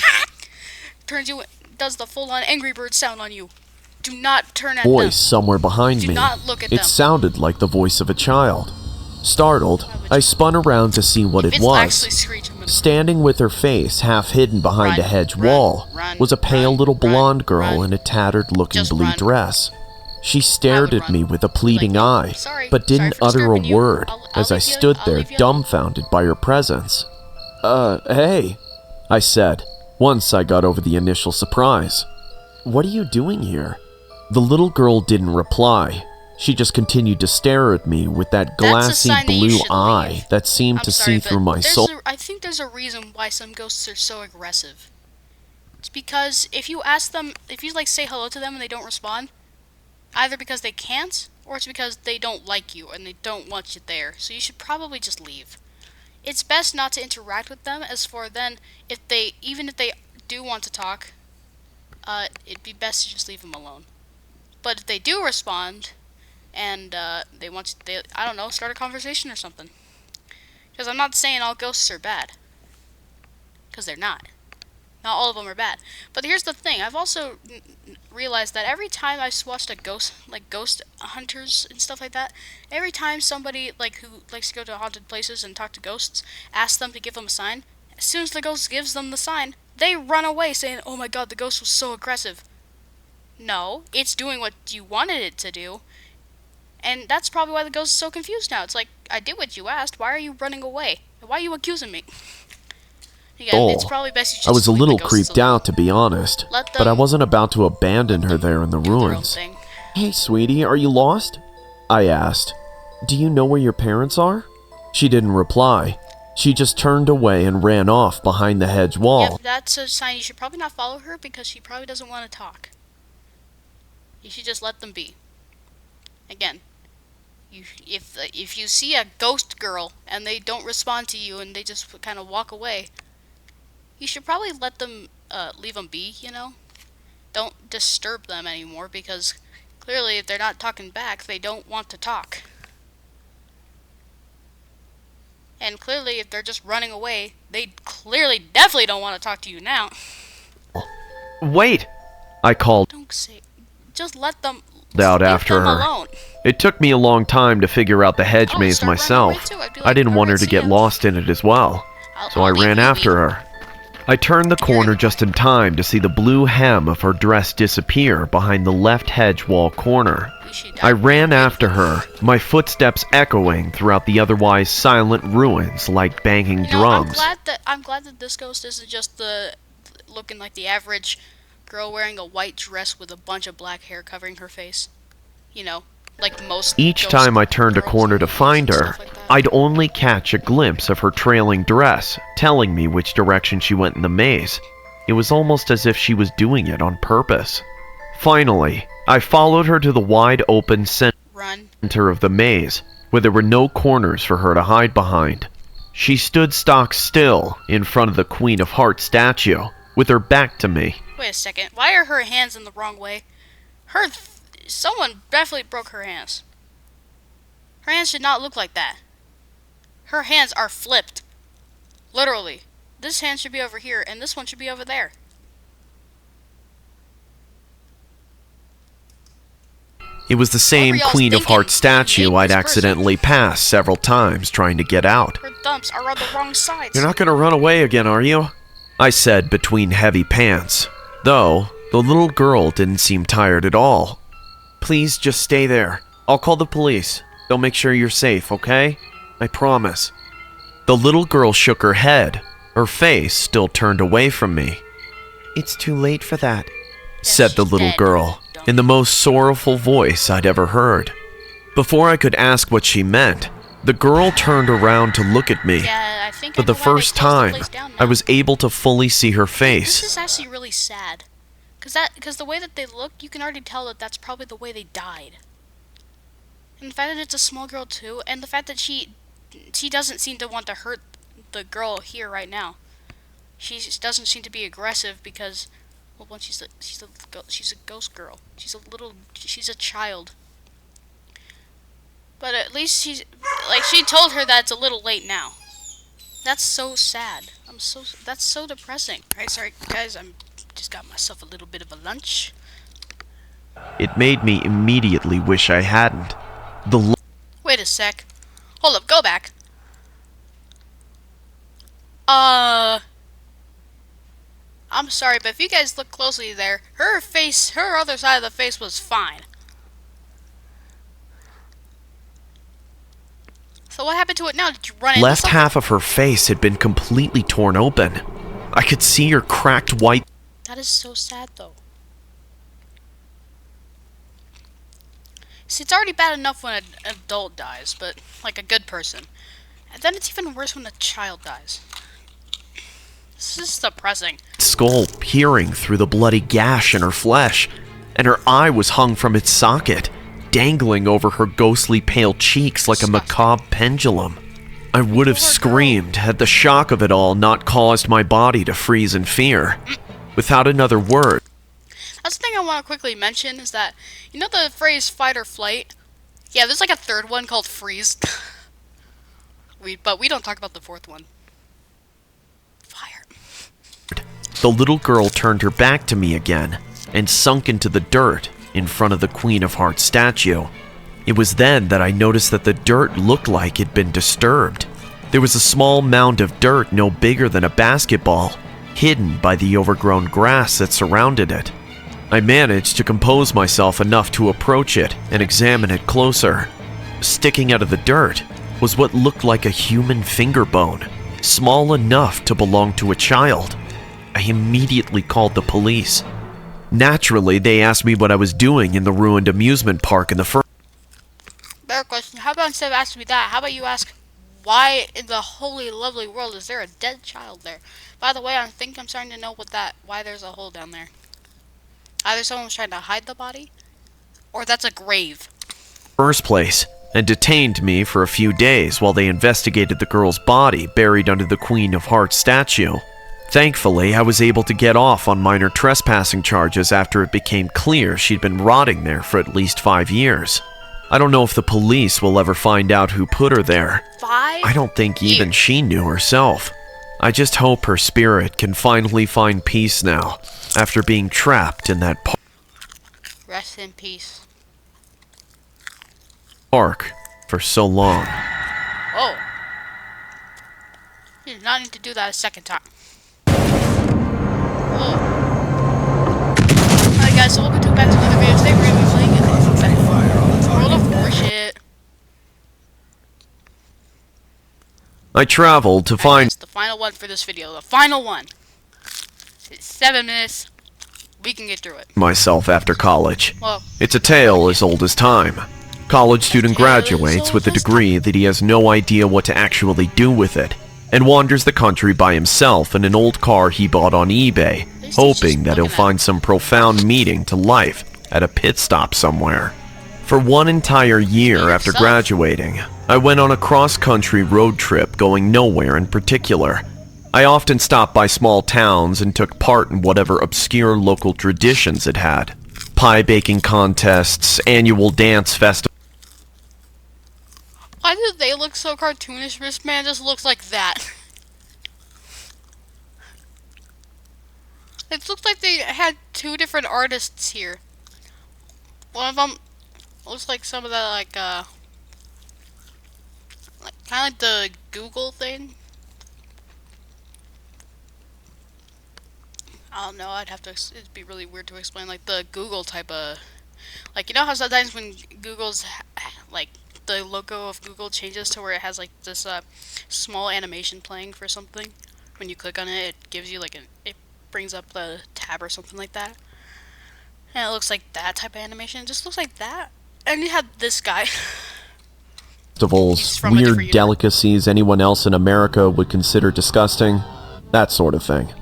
does the full-on Angry Bird sound on you. Do not turn at them. voice somewhere behind Do me. not look at It them. sounded like the voice of a child. Startled, I spun around to see what it It's was. actually Screech. I'm gonna... Standing with her face half hidden behind Run, a hedge run, wall run, was a pale run, little run, blonde girl run. in a tattered-looking Just blue run. dress. She stared would at me run. with a pleading Like, eye, sorry, but sorry didn't for utter a disturbing you. word I'll as I leave you- stood I'll there leave you alone. dumbfounded by her presence. Hey, I said, once I got over the initial surprise. What are you doing here? The little girl didn't reply. She just continued to stare at me with that That's a glassy sign that you blue should eye leave. that seemed I'm to sorry, see through but my there's soul. I think there's a reason why some ghosts are so aggressive. It's because if you ask them, if you like say hello to them and they don't respond, either because they can't or it's because they don't like you and they don't want you there. So you should probably just leave. It's best not to interact with them, as for then, even if they do want to talk, it'd be best to just leave them alone. But if they do respond, and they want to, I don't know, start a conversation or something. Because I'm not saying all ghosts are bad. Because they're not. Not all of them are bad. But here's the thing. I've also realized that every time I've watched a ghost, like ghost hunters and stuff like that, every time somebody like who likes to go to haunted places and talk to ghosts, asks them to give them a sign, as soon as the ghost gives them the sign, they run away saying, "Oh my god, the ghost was so aggressive." No, it's doing what you wanted it to do. And that's probably why the ghost is so confused now. It's like, I did what you asked. Why are you running away? Why are you accusing me? Again, it's probably best you just I was a leave the little ghosts creeped alone. out, to be honest, Let but I them wasn't about to abandon her there in the do their own ruins. thing. Hey, sweetie, are you lost? I asked. Do you know where your parents are? She didn't reply. She just turned away and ran off behind the hedge wall. Yep, that's a sign you should probably not follow her because she probably doesn't want to talk. You should just let them be. Again, if you see a ghost girl and they don't respond to you and they just kind of walk away, you should probably let them leave them be. You know, don't disturb them anymore because clearly if they're not talking back, they don't want to talk. And clearly, if they're just running away, they clearly, definitely don't want to talk to you now. Wait! I called Don't say. Just let them. out leave after them her. alone. It took me a long time to figure out the hedge Oh, maze start running myself. away too. I'd be I like, didn't want her "Alright, to see get ya." lost in it as well. So I I'll leave ran you after be. her. I turned the corner just in time to see the blue hem of her dress disappear behind the left hedge wall corner. I ran after her, my footsteps echoing throughout the otherwise silent ruins like banging You know, drums. I'm glad that this ghost isn't just looking like the average girl wearing a white dress with a bunch of black hair covering her face. You know, like most. Each ghost time I turned a girls corner in to movies find and her, stuff like that. I'd only catch a glimpse of her trailing dress, telling me which direction she went in the maze. It was almost as if she was doing it on purpose. Finally, I followed her to the wide open Run. center of the maze, where there were no corners for her to hide behind. She stood stock still in front of the Queen of Hearts statue, with her back to me. Wait a second. Why are her hands in the wrong way? Someone definitely broke her hands. Her hands should not look like that. Her hands are flipped. Literally. This hand should be over here, and this one should be over there. It was the same y'all's Queen of thinking Hearts statue you I'd named this person. accidentally passed several times trying to get out. Her thumbs are on the wrong sides. You're not gonna run away again, are you? I said between heavy pants. Though, the little girl didn't seem tired at all. Please just stay there. I'll call the police. They'll make sure you're safe, okay? I promise. The little girl shook her head, her face still turned away from me. It's too late for that, said the she's little dead, girl, dumb. in the most sorrowful voice I'd ever heard. Before I could ask what she meant, the girl turned around to look at me. Yeah, I think For I the know why they first closed the time, place down I now. was able to fully see her This face. is actually really sad. Because the way that they look, you can already tell that that's probably the way they died. And the fact that it's a small girl too, and the fact that she doesn't seem to want to hurt the girl here right now. She just doesn't seem to be aggressive because, well, one, she's a ghost girl. She's a child. But at least she told her that it's a little late now. That's so sad. That's so depressing. Alright, sorry guys, I'm just got myself a little bit of a lunch. It made me immediately wish I hadn't. Wait a sec. Hold up, go back. I'm sorry, but if you guys look closely there, her other side of the face was fine. So what happened to it now? Did you run into Left something? half of her face had been completely torn open. I could see her cracked white. That is so sad, though. See, it's already bad enough when an adult dies, but like a good person. And then it's even worse when a child dies. This is depressing. Skull peering through the bloody gash in her flesh, and her eye was hung from its socket, dangling over her ghostly pale cheeks like a macabre pendulum. I would have screamed had the shock of it all not caused my body to freeze in fear. Without another word, That's the thing I want to quickly mention is that, you know the phrase fight or flight? Yeah, there's like a third one called freeze. But we don't talk about the fourth one. Fire. the little girl turned her back to me again and sunk into the dirt in front of the Queen of Hearts statue. It was then that I noticed that the dirt looked like it'd been disturbed. There was a small mound of dirt no bigger than a basketball, hidden by the overgrown grass that surrounded it. I managed to compose myself enough to approach it and examine it closer. Sticking out of the dirt was what looked like a human finger bone, small enough to belong to a child. I immediately called the police. Naturally, they asked me what I was doing in the ruined amusement park in the first. Better question. How about instead of asking me that, how about you ask, why in the holy lovely world is there a dead child there? By the way, I think I'm starting to know why there's a hole down there. Either someone was trying to hide the body, or that's a grave. First place, and detained me for a few days while they investigated the girl's body buried under the Queen of Hearts statue. Thankfully, I was able to get off on minor trespassing charges after it became clear she'd been rotting there for at least 5 years. I don't know if the police will ever find out who put her there. 5 I don't think even years. she knew herself. I just hope her spirit can finally find peace now, after being trapped in that Rest in peace. park for so long. Oh. You did not need to do that a second time. Oh. Alright guys, so welcome back to another video. Today we're going to be playing World of Warship. I traveled to find It's the final one for this video. The final one. It's 7 minutes. We can get through it. myself after college. Well, It's a tale as old as time. College student tale as graduates old with a as degree that he has no idea what to actually do with it, and wanders the country by himself in an old car he bought on eBay, least he's hoping just that he'll looking at find some profound meaning to life at a pit stop somewhere. For one entire year after Yourself. graduating, I went on a cross-country road trip going nowhere in particular. I often stopped by small towns and took part in whatever obscure local traditions it had. Pie baking contests, annual dance festivals. why do they look so cartoonish? This man just looks like that. It looks like they had 2 different artists here. One of them looks like some of the kind of like the Google thing. I don't know. I'd have to. It'd be really weird to explain like the Google type of, like, you know how sometimes when Google's like the logo of Google changes to where it has like this small animation playing for something. When you click on it, it gives you like it brings up the tab or something like that. And it looks like that type of animation. It just looks like that. And you have this guy. Festivals, from a different weird universe. delicacies anyone else in America would consider disgusting, that sort of thing.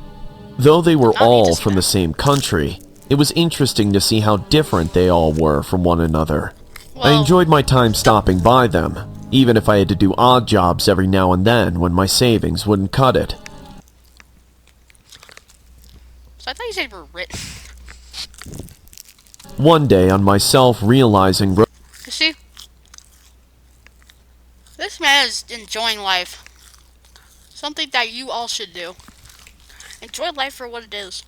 Though they were Not me, all just from that. the same country, it was interesting to see how different they all were from one another. I Well, enjoyed my time stopping by them, even if I had to do odd jobs every now and then when my savings wouldn't cut it. So I thought you said you were rich. One day, on my self-realizing You see? This man is enjoying life. Something that you all should do. Enjoy life for what it is.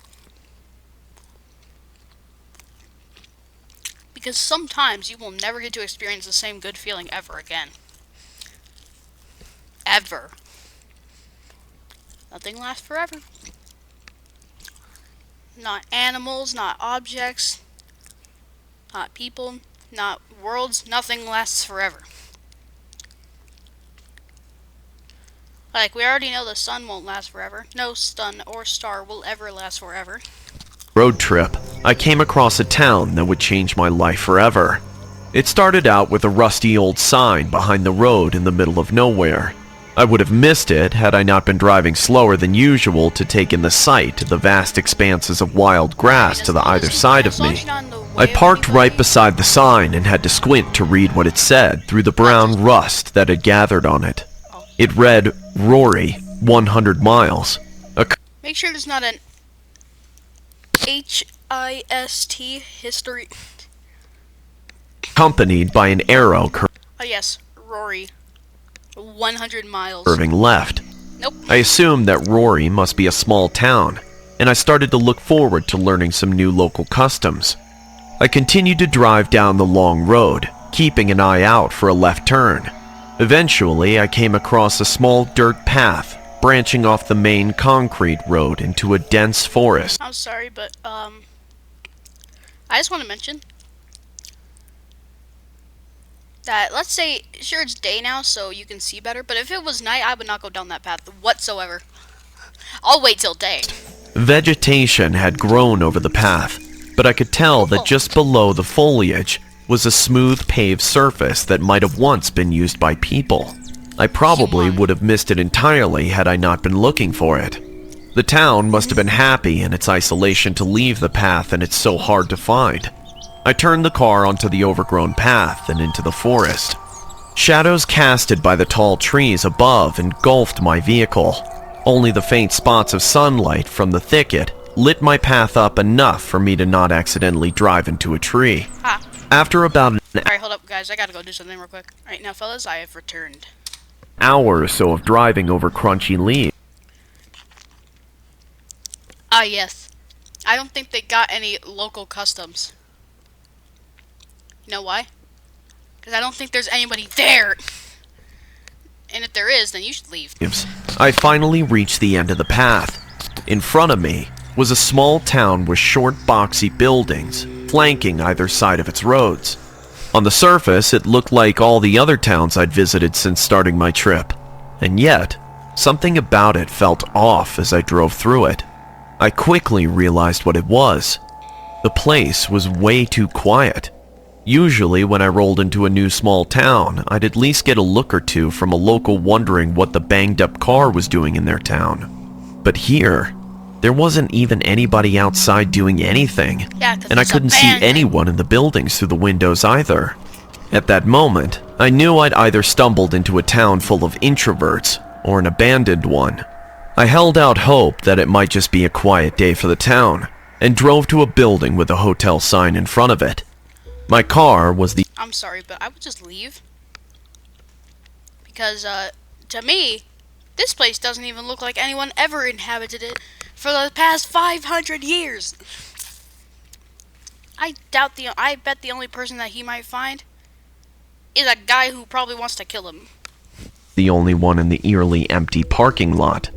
Because sometimes you will never get to experience the same good feeling ever again. Ever. Nothing lasts forever. Not animals, not objects, not people, not worlds. Nothing lasts forever. Like, we already know the sun won't last forever. No sun or star will ever last forever. road trip, I came across a town that would change my life forever. It started out with a rusty old sign behind the road in the middle of nowhere. I would have missed it had I not been driving slower than usual to take in the sight of the vast expanses of wild grass to the either side of me. I parked right beside the sign and had to squint to read what it said through the brown rust that had gathered on it. It read, Rory, 100 miles. Make sure there's not an H-I-S-T history. Accompanied by an arrow Oh yes, Rory. 100 miles. curving left. Nope. I assumed that Rory must be a small town, and I started to look forward to learning some new local customs. I continued to drive down the long road, keeping an eye out for a left turn. Eventually, I came across a small dirt path branching off the main concrete road into a dense forest. I'm sorry, but I just want to mention that, let's say, sure, it's day now, so you can see better, but if it was night, I would not go down that path whatsoever. I'll wait till day. Vegetation had grown over the path, but I could tell that just below the foliage was a smooth paved surface that might have once been used by people. I probably would have missed it entirely had I not been looking for it. The town must have been happy in its isolation to leave the path and it's so hard to find. I turned the car onto the overgrown path and into the forest. Shadows casted by the tall trees above engulfed my vehicle. Only the faint spots of sunlight from the thicket lit my path up enough for me to not accidentally drive into a tree. Ha. After about an Alright, hold up, guys. I gotta go do something real quick. Alright, now, fellas, I have returned. hour or so of driving over crunchy leaves, Ah, yes. I don't think they got any local customs. You know why? Because I don't think there's anybody there. And if there is, then you should leave. I finally reached the end of the path. In front of me was a small town with short, boxy buildings flanking either side of its roads. On the surface, it looked like all the other towns I'd visited since starting my trip. And yet, something about it felt off as I drove through it. I quickly realized what it was. The place was way too quiet. Usually, when I rolled into a new small town, I'd at least get a look or two from a local wondering what the banged-up car was doing in their town. But here, there wasn't even anybody outside doing anything, Yeah, 'cause and I it's couldn't see abandoned. anyone in the buildings through the windows either. At that moment, I knew I'd either stumbled into a town full of introverts or an abandoned one. I held out hope that it might just be a quiet day for the town, and drove to a building with a hotel sign in front of it. My car was the I'm sorry, but I would just leave. Because, to me, this place doesn't even look like anyone ever inhabited it for the past 500 years. I bet the only person that he might find is a guy who probably wants to kill him. only one in the eerily empty parking lot.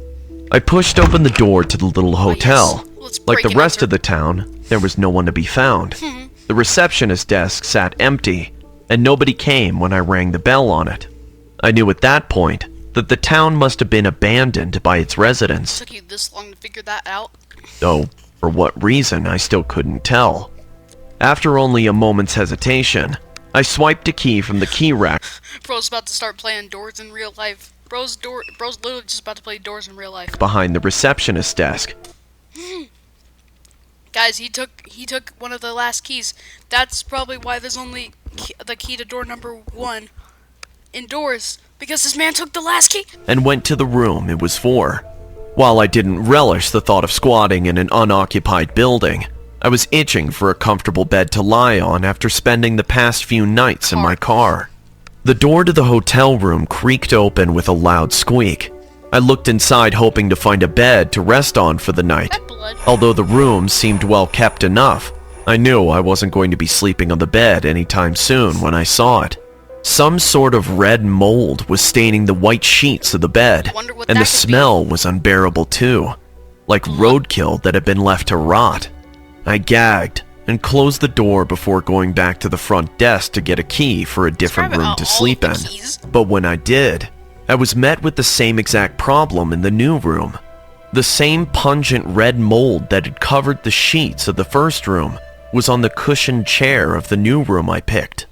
I pushed open the door to the little hotel. yes. Let's Like break the and rest enter. of the town, there was no one to be found. The receptionist desk sat empty, and nobody came when I rang the bell on it. I knew at that point that the town must have been abandoned by its residents, Took you this long to figure that out? though for what reason I still couldn't tell. After only a moment's hesitation, I swiped a key from the key rack Bro's about to start playing Doors in real life. Bro's literally just about to play Doors in real life. behind the receptionist's desk. Guys, he took one of the last keys. That's probably why there's only the key to door number 1 indoors, because this man took the last key. And went to the room it was for. While I didn't relish the thought of squatting in an unoccupied building, I was itching for a comfortable bed to lie on after spending the past few nights in my car. The door to the hotel room creaked open with a loud squeak. I looked inside hoping to find a bed to rest on for the night. That blood. Although the room seemed well kept enough, I knew I wasn't going to be sleeping on the bed anytime soon when I saw it. Some sort of red mold was staining the white sheets of the bed, Wonder what and that the could be. smell was unbearable too, like roadkill that had been left to rot. I gagged and closed the door before going back to the front desk to get a key for a different Describe room all to of sleep the in. keys. But when I did, I was met with the same exact problem in the new room. The same pungent red mold that had covered the sheets of the first room was on the cushioned chair of the new room I picked.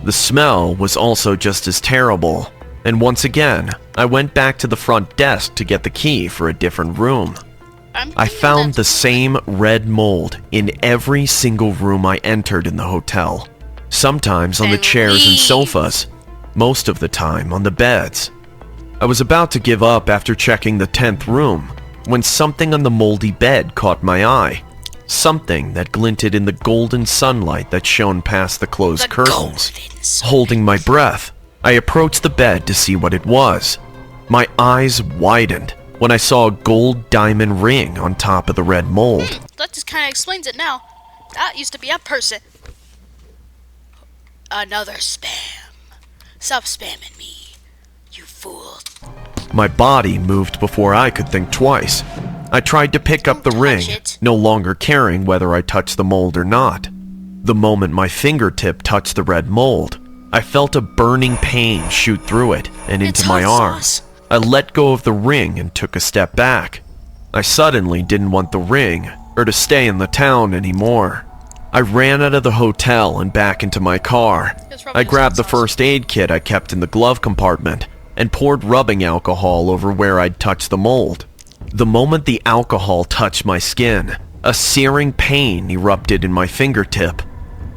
The smell was also just as terrible, and once again, I went back to the front desk to get the key for a different room. I found the same red mold in every single room I entered in the hotel. Sometimes on the Then chairs and leave. sofas, most of the time on the beds. I was about to give up after checking the 10th room when something on the moldy bed caught my eye. Something that glinted in the golden sunlight that shone past the closed curtains. Holding my breath, I approached the bed to see what it was. My eyes widened when I saw a gold diamond ring on top of the red mold. That just kind of explains it now. That used to be a person. Another spam. Stop spamming me, you fool. My body moved before I could think twice. I tried to pick up the Don't ring, touch it. no longer caring whether I touched the mold or not. The moment my fingertip touched the red mold, I felt a burning pain shoot through it and It's into my hot arm. sauce. I let go of the ring and took a step back. I suddenly didn't want the ring or to stay in the town anymore. I ran out of the hotel and back into my car. It's probably I grabbed the hot sauce. first aid kit I kept in the glove compartment and poured rubbing alcohol over where I'd touched the mold. The moment the alcohol touched my skin, a searing pain erupted in my fingertip.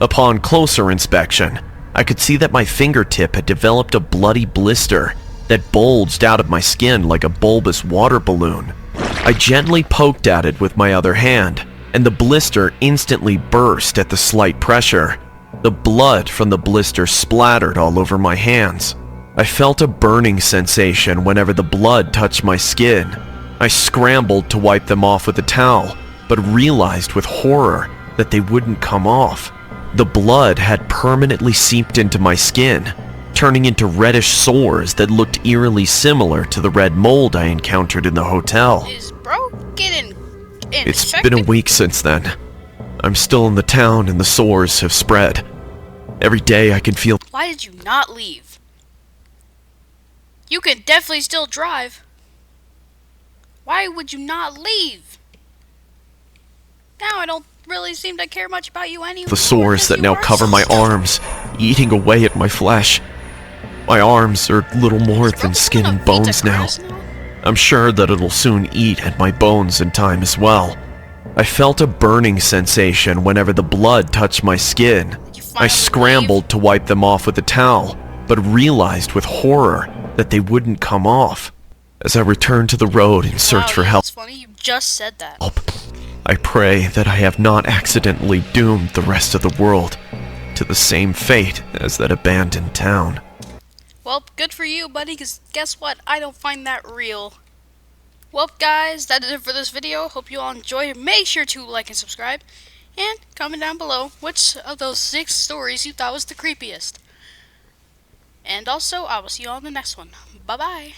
Upon closer inspection, I could see that my fingertip had developed a bloody blister that bulged out of my skin like a bulbous water balloon. I gently poked at it with my other hand, and the blister instantly burst at the slight pressure. The blood from the blister splattered all over my hands. I felt a burning sensation whenever the blood touched my skin. I scrambled to wipe them off with a towel, but realized with horror that they wouldn't come off. The blood had permanently seeped into my skin, turning into reddish sores that looked eerily similar to the red mold I encountered in the hotel. Is bro getting It's infected? been a week since then. I'm still in the town and the sores have spread. Every day I can feel Why did you not leave? You can definitely still drive. Why would you not leave? Now I don't really seem to care much about you anymore. the sores that You now are cover so my stubborn. arms, eating away at my flesh. My arms are little more Is bro than skin gonna and bones beat the now. grass I'm sure that it'll soon eat at my bones in time as well. I felt a burning sensation whenever the blood touched my skin. you I finally scrambled to wipe them off with a towel, but realized with horror that they wouldn't come off. As I returned to the road in search Wow, for yeah, help, It's funny you just said that. I pray that I have not accidentally doomed the rest of the world to the same fate as that abandoned town. Well, good for you, buddy, because guess what? I don't find that real. Well, guys, that is it for this video. Hope you all enjoyed. Make sure to like and subscribe. And comment down below which of those 6 stories you thought was the creepiest. And also, I will see you all in the next one. Bye-bye.